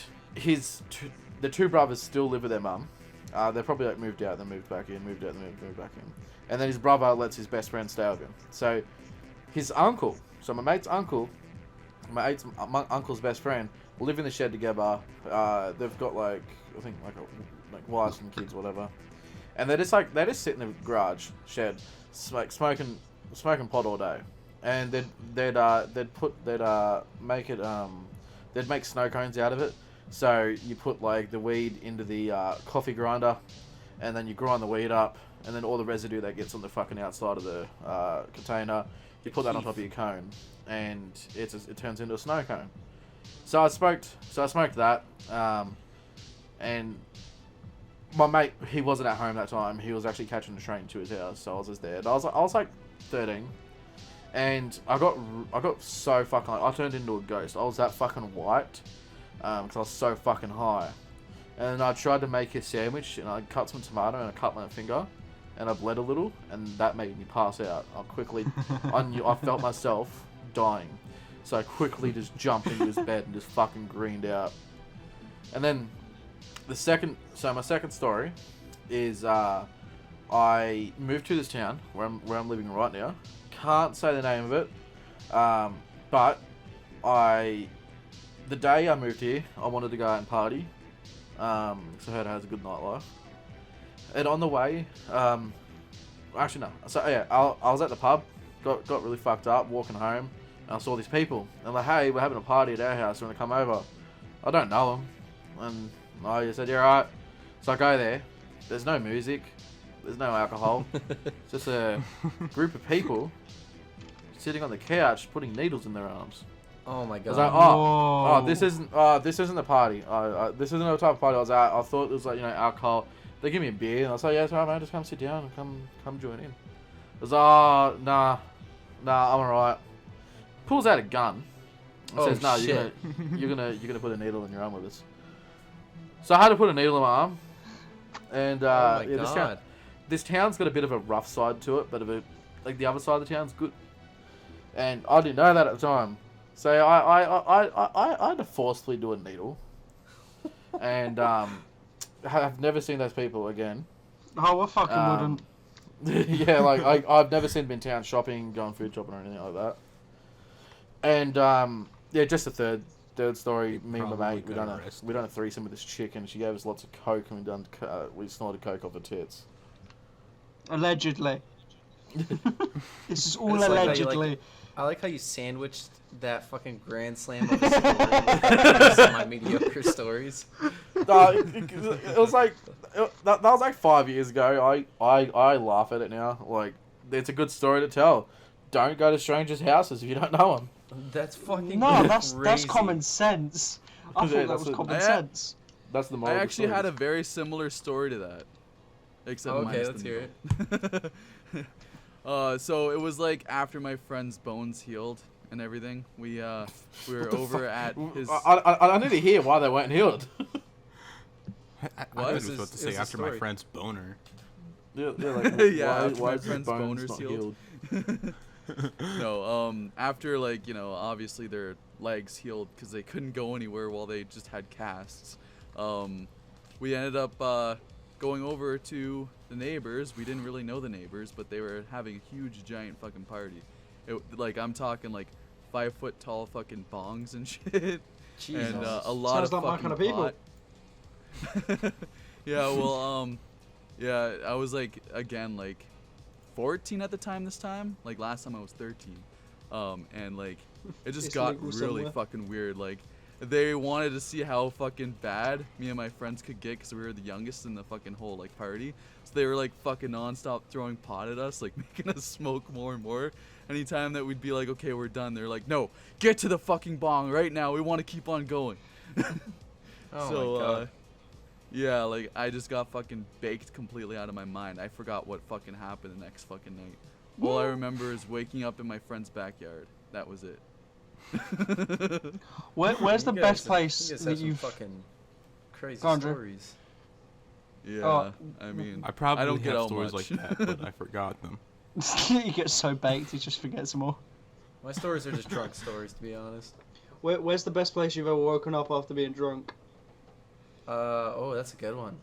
the 2 brothers still live with their mum. They're probably like moved out, then moved back in, moved out, then moved back in. And then his brother lets his best friend stay with him. So his uncle, so my mate's uncle, my uncle's best friend, live in the shed together. They've got like, I think like wives and kids, whatever. And they just sit in the garage shed, like smoking pot all day. And they'd make snow cones out of it. So you put like the weed into the coffee grinder, and then you grind the weed up, and then all the residue that gets on the fucking outside of the container, you put that on top of your cone, and it turns into a snow cone. So I smoked that, and my mate, he wasn't at home that time. He was actually catching the train to his house, so I was just there. And I was like 13, and I got so fucking, I turned into a ghost. I was that fucking white. Because I was so fucking high. And I tried to make a sandwich, and I cut some tomato, and I cut my finger, and I bled a little, and that made me pass out. I felt myself dying. So I quickly just jumped into his bed and just fucking greened out. And then my second story is I moved to this town where I'm living right now. Can't say the name of it, but the day I moved here, I wanted to go out and party, because I heard it has a good nightlife. And on the way, actually no. So yeah, I was at the pub, got really fucked up, walking home, and I saw these people. And like, hey, we're having a party at our house, you want to come over? I don't know them. And I just said, yeah, right. So I go there, there's no music, there's no alcohol, it's just a group of people sitting on the couch, putting needles in their arms. Oh my I god. was like, this isn't the party. This isn't the type of party I was at. I thought it was like, alcohol. They give me a beer, and I was like, yeah, it's alright, man. Just come sit down and come join in. I was like, nah, I'm alright. Pulls out a gun and says, no, shit. you're gonna put a needle in your arm with us. So I had to put a needle in my arm, and oh my god. this town's got a bit of a rough side to it, but like the other side of the town's good. And I didn't know that at the time. So I had to forcefully do a needle, and I've never seen those people again. Oh, I fucking wouldn't. Yeah, like I've never seen them in town shopping, going food shopping or anything like that. And yeah, just a third story. Me and my mate, we done a threesome with this chick, and she gave us lots of coke, and we snorted coke off her tits. Allegedly. This is all It's like how you, allegedly. I like how you sandwiched that fucking grand slam of a story with some of my mediocre stories. No, it was like that was like 5 years ago. I laugh at it now. Like, it's a good story to tell. Don't go to strangers' houses if you don't know them. That's fucking No, crazy. that's common sense. I Yeah, thought that that's was a- common I- sense. That's the I moral. of the actually had a story. very similar story to that. Except Okay, minus let's the hear needle. So it was like after my friend's bones healed and everything. We were What the over fuck? at his. I need to hear why they weren't healed. I What? was This about is- to this say is a after my story. friend's boner. Yeah, like, Yeah, why, after why my is his friend's bones boner's not healed. No, after like obviously their legs healed because they couldn't go anywhere while they just had casts. We ended up going over to the neighbors. We didn't really know the neighbors, but they were having a huge giant fucking party. Like I'm talking like 5 foot tall fucking bongs and shit, Jesus. and a lot Sounds of like my fucking kind of people. pot. Yeah, well, yeah, I was like again like 14 at the time. This time, like last time I was 13, and like it just It's got legal really somewhere. fucking weird. Like they wanted to see how fucking bad me and my friends could get because we were the youngest in the fucking whole like party. So they were like fucking nonstop throwing pot at us, like making us smoke more and more. Anytime that we'd be like, okay, we're done, they're like, no, get to the fucking bong right now. We want to keep on going. Oh So, my god. yeah, like I just got fucking baked completely out of my mind. I forgot what fucking happened the next fucking night. All I remember is waking up in my friend's backyard. That was it. Where's the You best guys- place you guys that have some you've? fucking crazy Go on, Drew. stories. Yeah, Oh, I mean, I probably don't get have out stories much. like that, but I forgot them. You get so baked, you just forget some more. My stories are just drunk stories, to be honest. Where's the best place you've ever woken up after being drunk? Oh, that's a good one.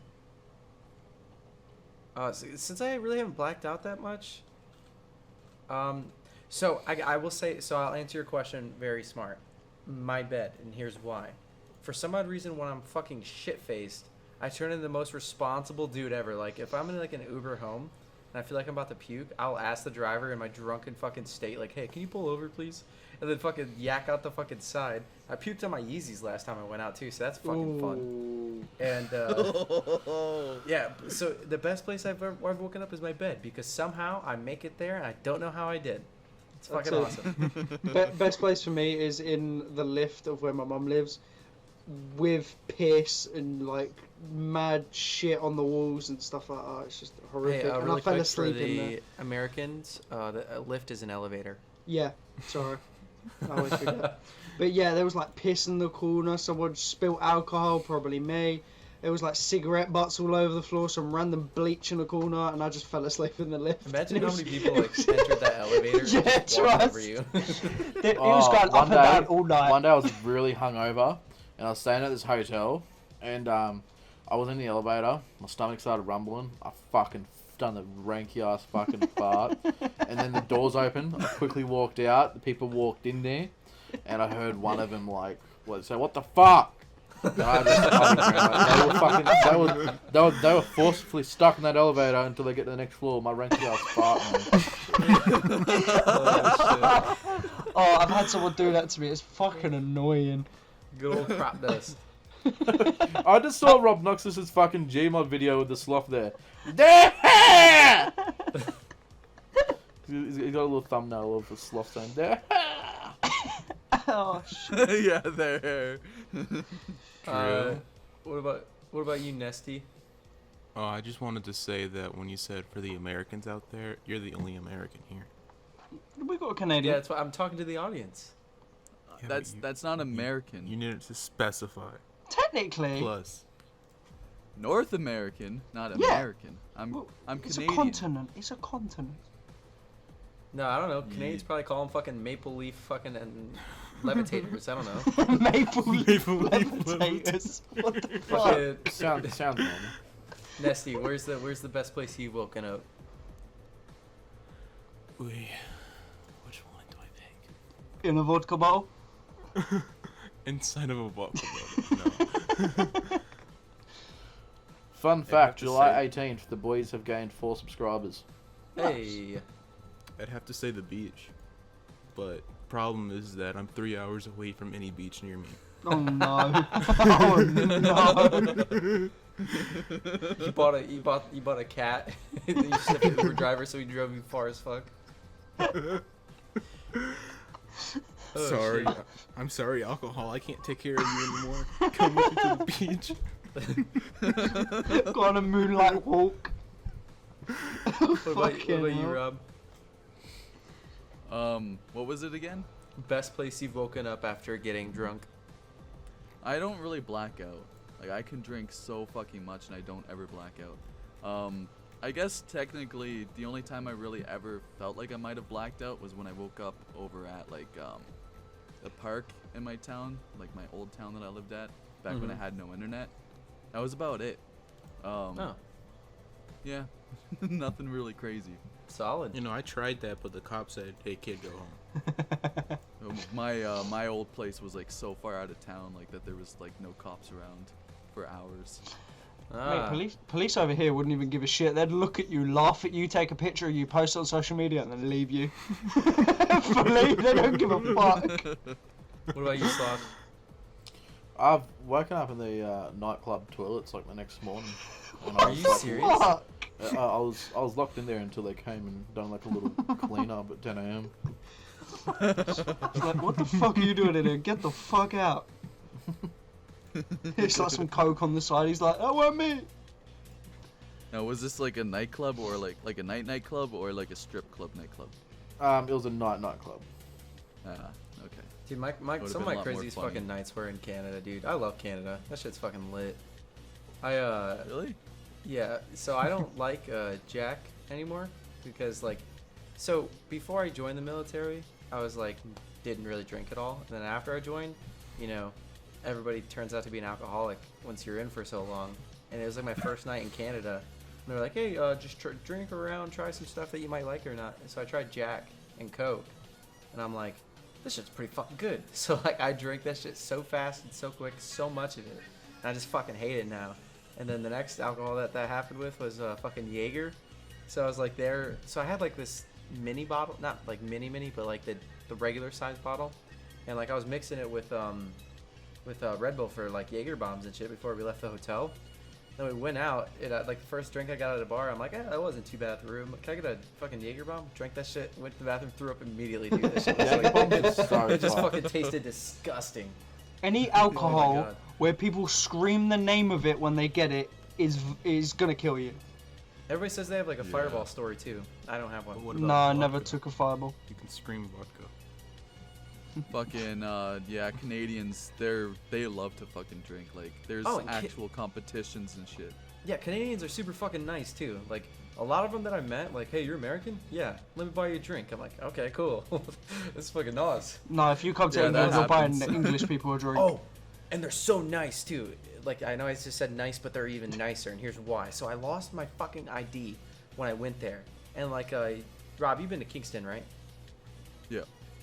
Since I really haven't blacked out that much, so I will say, so I'll answer your question very smart. My bed, and here's why. For some odd reason, when I'm fucking shit-faced, I turn into the most responsible dude ever. Like, if I'm in like an Uber home, and I feel like I'm about to puke, I'll ask the driver in my drunken fucking state, like, hey, can you pull over, please? And then fucking yak out the fucking side. I puked on my Yeezys last time I went out, too, so that's fucking fun. Ooh. And yeah, so the best place I've woken up is my bed because somehow I make it there and I don't know how I did. It's That's fucking it. awesome. Best place for me is in the lift of where my mum lives, with piss and like mad shit on the walls and stuff like that. It's just horrific. Hey, and really I fell quick for asleep in there. the Americans, the lift is an elevator. Yeah, sorry. I always forget. But yeah, there was like piss in the corner. Someone spilt alcohol, probably me. There was like cigarette butts all over the floor, some random bleach in the corner, and I just fell asleep in the lift. Imagine And it how was- many people like entered that elevator and Yeah, just walked over trust. you. It was going up and down all night. One day I was really hungover, and I was staying at this hotel, and I was in the elevator. My stomach started rumbling. I fucking done the ranky ass fucking fart, and then the doors opened. I quickly walked out. The people walked in there, and I heard one of them like, say, "What the fuck?" And I just they were forcefully stuck in that elevator until they get to the next floor. My ranky ass fart. Oh, I've had someone do that to me. It's fucking annoying. Good old crop dust. I just saw Robnoxious' fucking Gmod video with the sloth there. He's got a little thumbnail of the sloth saying, Oh shit. yeah, there. What about you, Nesty? Oh, I just wanted to say that when you said for the Americans out there, you're the only American here. We got a Yeah, Canadian. that's what I'm talking to the audience. Yeah, but That's not American. You needed to specify. Technically, Plus, North American, not Yeah. American. I'm well, it's Canadian. a continent. It's a continent. No, I don't know. Canadians probably call them fucking maple leaf fucking and levitators. I don't know. Maple leaf Maple leaf levitators. What the fuck? Fucking sounds normal. Nesty, where's the best place you've woken up? which one do I pick? In a vodka bottle. Inside of a vodka bottle. No. Fun have fact, to July say- 18th, the boys have gained 4 subscribers. Hey, I'd have to say the beach, but problem is that I'm 3 hours away from any beach near me. Oh no. Oh no. you bought a cat. And then you shipped the Uber driver, so he drove you far as fuck. Oh, Sorry, shit. I'm sorry, alcohol. I can't take care of you anymore. Come with me to the beach. Go on a moonlight walk. What about you, Rob? What was it again? Best place you've woken up after getting drunk? I don't really black out. Like, I can drink so fucking much and I don't ever black out. I guess technically the only time I really ever felt like I might have blacked out was when I woke up over at like the park in my town, like my old town that I lived at back when I had no internet. That was about it. Oh, Yeah, nothing really crazy. solid. You know, I tried that, but the cop said, "Hey, kid, go home." My old place was like so far out of town, like that there was like no cops around for hours. Mate, police over here wouldn't even give a shit. They'd look at you, laugh at you, take a picture of you, post it on social media, and then leave you. They don't give a fuck. What about you, Sloth? I've woken up in the nightclub toilets like the next morning. And Are you serious? Fuck. I was locked in there until they came and done like a little clean-up at 10 a.m. It's like, what the fuck are you doing in here? Get the fuck out. It's like some coke on the side. He's like, that weren't me. Now, was this like a nightclub or like a nightclub or like a strip club nightclub? It was a nightclub. Ah, okay. Dude, Would've some of been my a lot more craziest funny. fucking nights were in Canada, dude. I love Canada. That shit's fucking lit. Really? Yeah, so I don't like Jack anymore because like, so before I joined the military, I was like, didn't really drink at all. And then after I joined, you know, everybody turns out to be an alcoholic once you're in for so long. And it was like my first night in Canada. And they were like, hey, just drink around, try some stuff that you might like or not. And so I tried Jack and Coke. And I'm like, this shit's pretty fucking good. So like I drank that shit so fast and so quick, so much of it. And I just fucking hate it now. And then the next alcohol that happened with was fucking Jaeger. So I was like there. So I had like this mini bottle, not like mini, but like the regular size bottle. And like I was mixing it with Red Bull for like Jaeger bombs and shit before we left the hotel. Then we went out. Like the first drink I got at a bar, I'm like, that wasn't too bad at the room. Can I get a fucking Jaeger bomb? Drank that shit, went to the bathroom, threw up immediately, dude. That shit was Jaeger bomb is so it just fun. fucking tasted disgusting. Any alcohol God. where people scream the name of it when they get it is gonna kill you. Everybody says they have like a Yeah. Fireball story too. I don't have But one. what No, about I vodka? never took a fireball. You can scream vodka. Fucking yeah, Canadians, they love to fucking drink. Like there's Oh, and actual competitions and shit. Yeah, Canadians are super fucking nice too. Like a lot of them that I met, like, hey, you're American? Yeah, let me buy you a drink. I'm like, okay, cool. That's fucking nice. No, if you come to Yeah, England, that you're buying happens. English people a drink. Oh, and they're so nice too. Like I know I just said nice, but they're even nicer, and here's why. So I lost my fucking ID when I went there, and like, Rob, you've been to Kingston, right? Yeah.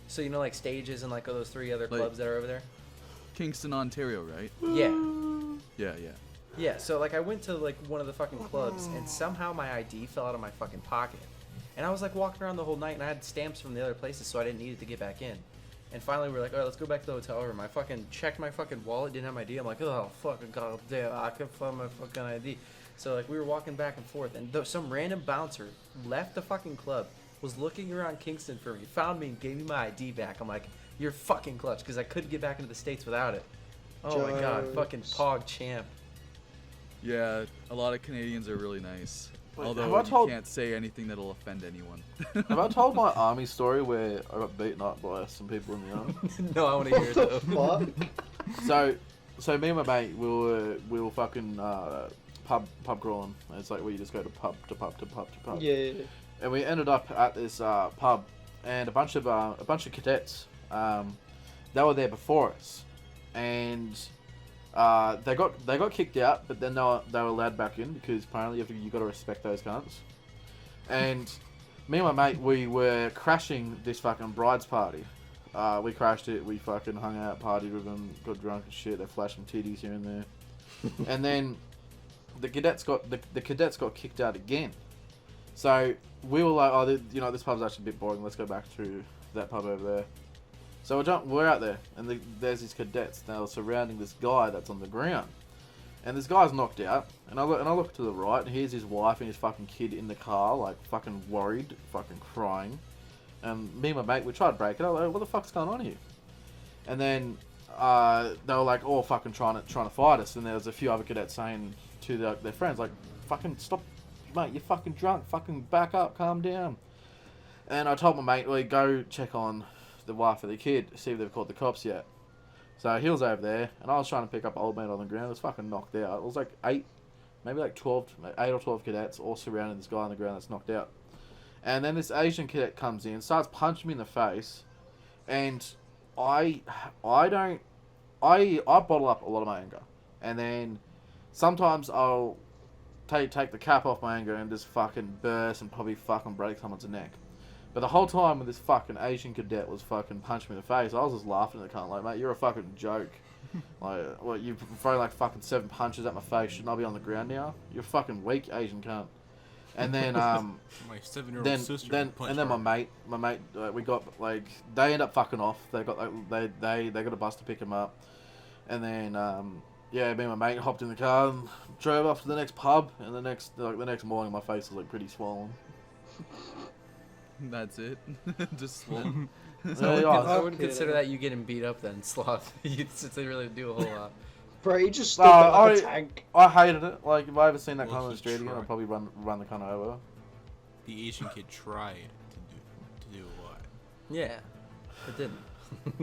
So you know like Stages and like all those 3 other Like- clubs that are over there. Kingston, Ontario, right? Yeah. Yeah, yeah. Yeah, so like I went to like one of the fucking clubs and somehow my ID fell out of my fucking pocket. And I was like walking around the whole night and I had stamps from the other places so I didn't need it to get back in. And finally we were like, alright, let's go back to the hotel room. I fucking checked my fucking wallet, didn't have my ID. I'm like, oh fucking goddamn, I can find my fucking ID. So like we were walking back and forth and some random bouncer left the fucking club, was looking around Kingston for me, found me and gave me my ID back. I'm like, you're fucking clutch because I couldn't get back into the States without it. Oh my god, fucking Pog champ. Yeah, a lot of Canadians are really nice. Wait, Although have I you told- can't say anything that'll offend anyone. Have I told my army story where I got beaten up by some people in the army? No, I want to hear it though. So me and my mate, we were fucking pub crawling. It's like where you just go to pub to pub to pub to pub. Yeah. And we ended up at this pub, and a bunch of cadets, they were there before us, and they got kicked out, but then they were allowed back in because apparently you got to respect those cunts. And me and my mate, we were crashing this fucking bride's party. We crashed it. We fucking hung out, partied with them, got drunk and shit. They're flashing titties here and there, and then the cadets got kicked out again. So we were like, oh, this pub's actually a bit boring. Let's go back to that pub over there. So we're out there, and there's these cadets now surrounding this guy that's on the ground, and this guy's knocked out. And I look to the right, and here's his wife and his fucking kid in the car, like fucking worried, fucking crying. And me and my mate, we tried to break it. I was like, what the fuck's going on here? And then they were like all fucking trying to fight us, and there was a few other cadets saying to their friends like, "Fucking stop, mate! You're fucking drunk. Fucking back up, calm down." And I told my mate, "Well, go check on the wife of the kid, see if they've caught the cops yet." So he was over there, and I was trying to pick up old man on the ground. It was fucking knocked out. It was like 8 or 12 cadets all surrounding this guy on the ground that's knocked out. And then this Asian cadet comes in, starts punching me in the face, and I bottle up a lot of my anger, and then sometimes I'll take the cap off my anger and just fucking burst and probably fucking break someone's neck. But the whole time when this fucking Asian cadet was fucking punching me in the face, I was just laughing at the cunt like, "Mate, you're a fucking joke. Like, what, you throw like fucking 7 punches at my face, shouldn't I be on the ground now? You're fucking weak, Asian cunt." And then my 7-year-old sister. and then my mate, we got like, they end up fucking off. They got like, they got a bus to pick him up, and then yeah, me and my mate hopped in the car and drove off to the next pub. And the next morning, my face was like pretty swollen. That's it. Just swollen. I wouldn't consider that you getting beat up then, Sloth. You didn't really do a whole lot. Bro, you just stood there like a tank. I hated it. Like, if I ever seen that Well, cunt on the he street again, tried. I'd probably run the cunt over. The Asian kid tried to do a lot. Yeah, it didn't.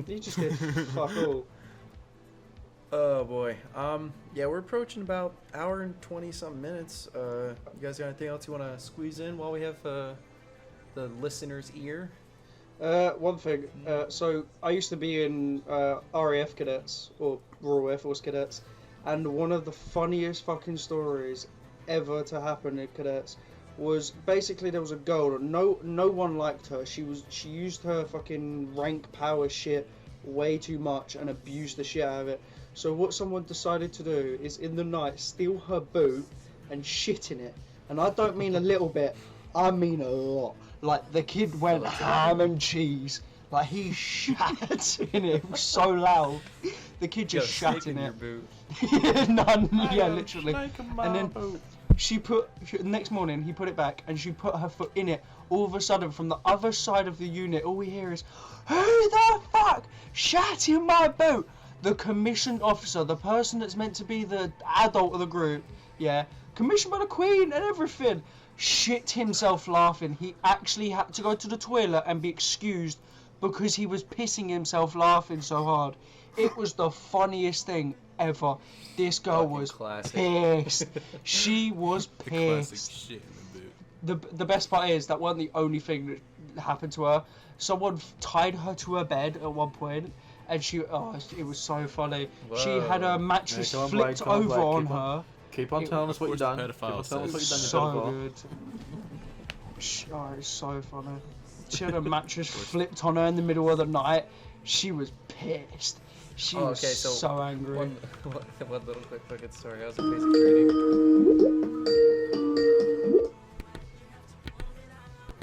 You just did fuck all. Oh boy. Yeah, we're approaching about hour and 20-something minutes. You guys got anything else you want to squeeze in while we have the listener's ear? One thing. So I used to be in RAF cadets or Royal Air Force cadets, and one of the funniest fucking stories ever to happen in cadets was basically there was a girl that no one liked her. She used her fucking rank power shit way too much and abused the shit out of it. So what someone decided to do is in the night steal her boot and shit in it. And I don't mean a little bit, I mean a lot. Like, the kid went ham and cheese. Like, he shat in it. It was so loud. The kid just shat in it. Yeah, literally. And then the next morning, he put it back, and she put her foot in it. All of a sudden, from the other side of the unit, all we hear is, "Who the fuck shat in my boot?" The commissioned officer, the person that's meant to be the adult of the group, yeah, commissioned by the Queen and everything, shit himself laughing. He actually had to go to the toilet and be excused because he was pissing himself laughing so hard. It was the funniest thing ever. This girl was pissed. She was The classic pissed. shit in the boot. The best part is that wasn't the only thing that happened to her. Someone tied her to her bed at one point, and it was so funny. Whoa. She had her mattress Yeah, flipped over on her. Keep on telling us what you've done. Keep on telling us what you've done, you So pedophile. good. Oh, it's so funny. She had her mattress flipped on her in the middle of the night. She was pissed. She was so angry. One little quick fucking story. I was in basic training.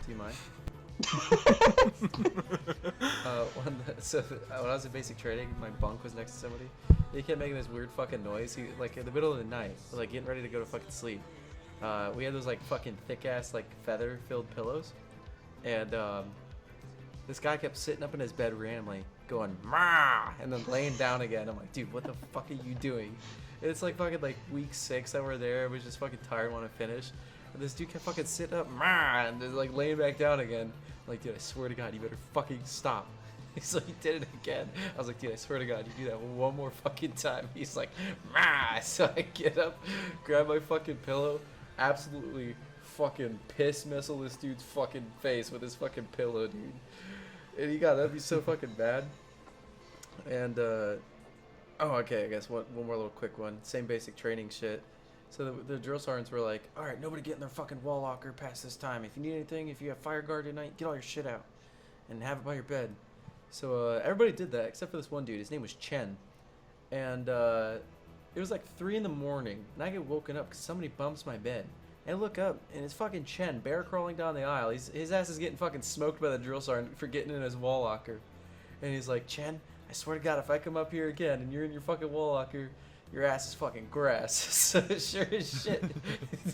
Do you mind? When I was in basic training, my bunk was next to somebody. He kept making this weird fucking noise. He, like, in the middle of the night, like getting ready to go to fucking sleep. We had those like fucking thick ass like feather filled pillows, and this guy kept sitting up in his bed randomly, going "Mah," and then laying down again. I'm like, dude, what the fuck are you doing? And it's like fucking like week 6 that we're there. We just fucking tired, want to finish. And this dude kept fucking sitting up, "Mah," and then like laying back down again. I'm like, dude, I swear to God, you better fucking stop. So he did it again. I was like, dude, I swear to God, you do that one more fucking time. He's like, "Mah." So I get up, grab my fucking pillow, absolutely fucking piss missile this dude's fucking face with his fucking pillow, dude. And he got that'd be so fucking bad. And okay, I guess one more little quick one. Same basic training shit. So the drill sergeants were like, all right, nobody get in their fucking wall locker past this time. If you need anything, if you have fire guard tonight, get all your shit out and have it by your bed. So everybody did that except for this one dude. His name was Chen. And it was like 3 in the morning, and I get woken up because somebody bumps my bed. And I look up, and it's fucking Chen, bear crawling down the aisle. His ass is getting fucking smoked by the drill sergeant for getting in his wall locker. And he's like, "Chen, I swear to God, if I come up here again and you're in your fucking wall locker, your ass is fucking grass." So sure as shit,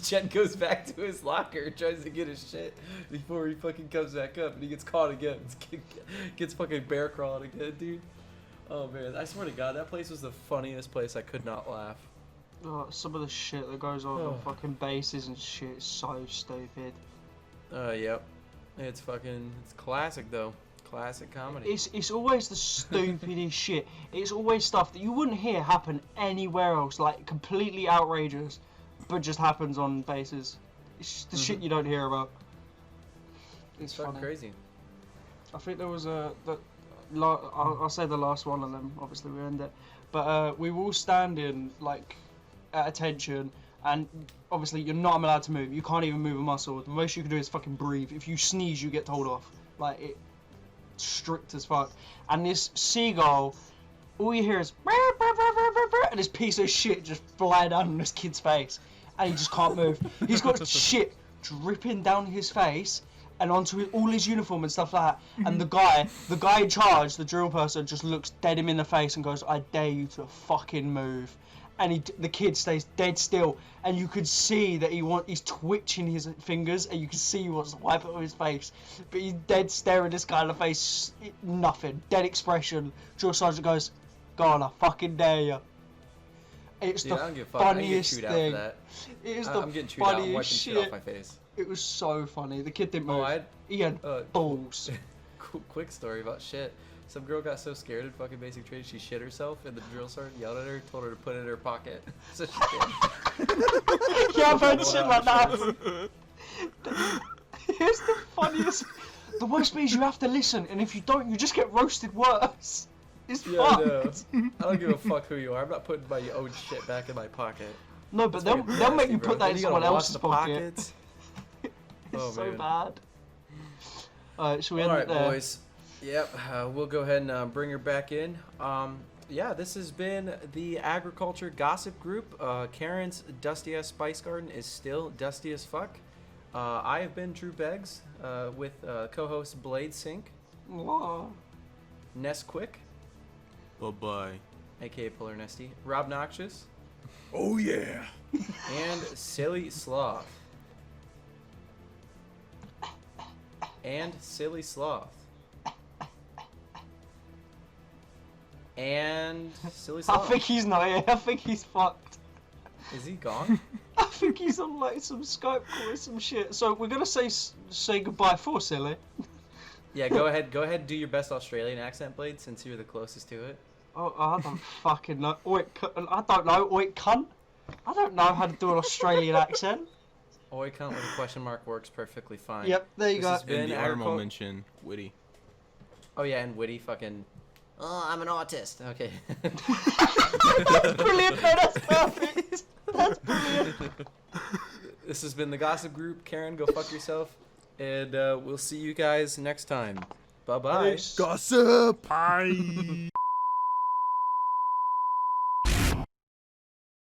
Chen goes back to his locker, tries to get his shit before he fucking comes back up, and he gets caught again. Gets fucking bear crawling again, dude. Oh man, I swear to God, that place was the funniest place. I could not laugh. Oh, some of the shit that goes on Oh. fucking bases and shit is so stupid. Yep. It's classic though. Classic comedy. It's always the stupidest shit. It's always stuff that you wouldn't hear happen anywhere else, like completely outrageous, but just happens on bases. It's just the shit you don't hear about. It's fucking crazy. I think there was I'll say the last one, and then obviously we end it. But we were all standing like at attention, and obviously you're not allowed to move. You can't even move a muscle. The most you can do is fucking breathe. If you sneeze, you get told off. Like it, strict as fuck. And this seagull, all you hear is and this piece of shit just fly down on this kid's face, and he just can't move. He's got shit dripping down his face and onto all his uniform and stuff like that. And the guy in charge, the drill person, just looks dead him in the face and goes, "I dare you to fucking move." And the kid stays dead still, and you could see that he's twitching his fingers, and you can see he wants to wipe it on his face, but he's dead staring this guy in the face, nothing, dead expression. Drill sergeant goes, "Go on, I fucking dare you." It's Dude, I don't the give a fuck. I get funniest chewed out thing. for that. It is I'm the getting chewed out. I'm funniest wiping shit off shit. my face. It was so funny. The kid didn't Oh, move. He had uh, balls. Quick story about shit. Some girl got so scared in fucking basic training she shit herself, and the drill sergeant yelled at her, told her to put it in her pocket. So she did. Yeah, I've heard shit like that. Here's the funniest. The worst bit is you have to listen, and if you don't, you just get roasted worse. It's Yeah, I fucked. know. I don't give a fuck who you are. I'm not putting my own shit back in my pocket. No, but That's they'll fucking make you nasty, put bro. that in Then you someone gotta wash else's the pocket. pockets. It's Oh, so man. bad. Alright, should we end Alright, it there? boys. Yep, we'll go ahead and bring her back in. Yeah, this has been the Agriculture Gossip Group. Karen's Dusty Ass Spice Garden is still dusty as fuck. I have been Drew Beggs with co-host Blade Sink, Aw. Nesquick, Bye-bye. aka Polar Nesty, Robnoxious, Oh yeah. and Silly Sloth. And Silly Sloth. And Silly I Sloth. think he's not here. I think he's fucked. Is he gone? I think he's on like some Skype call or some shit. So we're gonna say goodbye for Silly. Yeah, go ahead. Go ahead and do your best Australian accent, Blade, since you're the closest to it. Oh, I don't fucking know. I don't know. Oi, cunt. I don't know how to do an Australian accent. Oi cunt with a question mark works perfectly fine. Yep, there you This go. has been In the honorable Agricul- mention, Witty. Oh yeah, and Witty fucking. Oh, I'm an autist. Okay. Brilliant. No, that's perfect. That's brilliant. This has been the Gossip Group. Karen, go fuck yourself, and we'll see you guys next time. Bye bye. Peace. Gossip. Bye.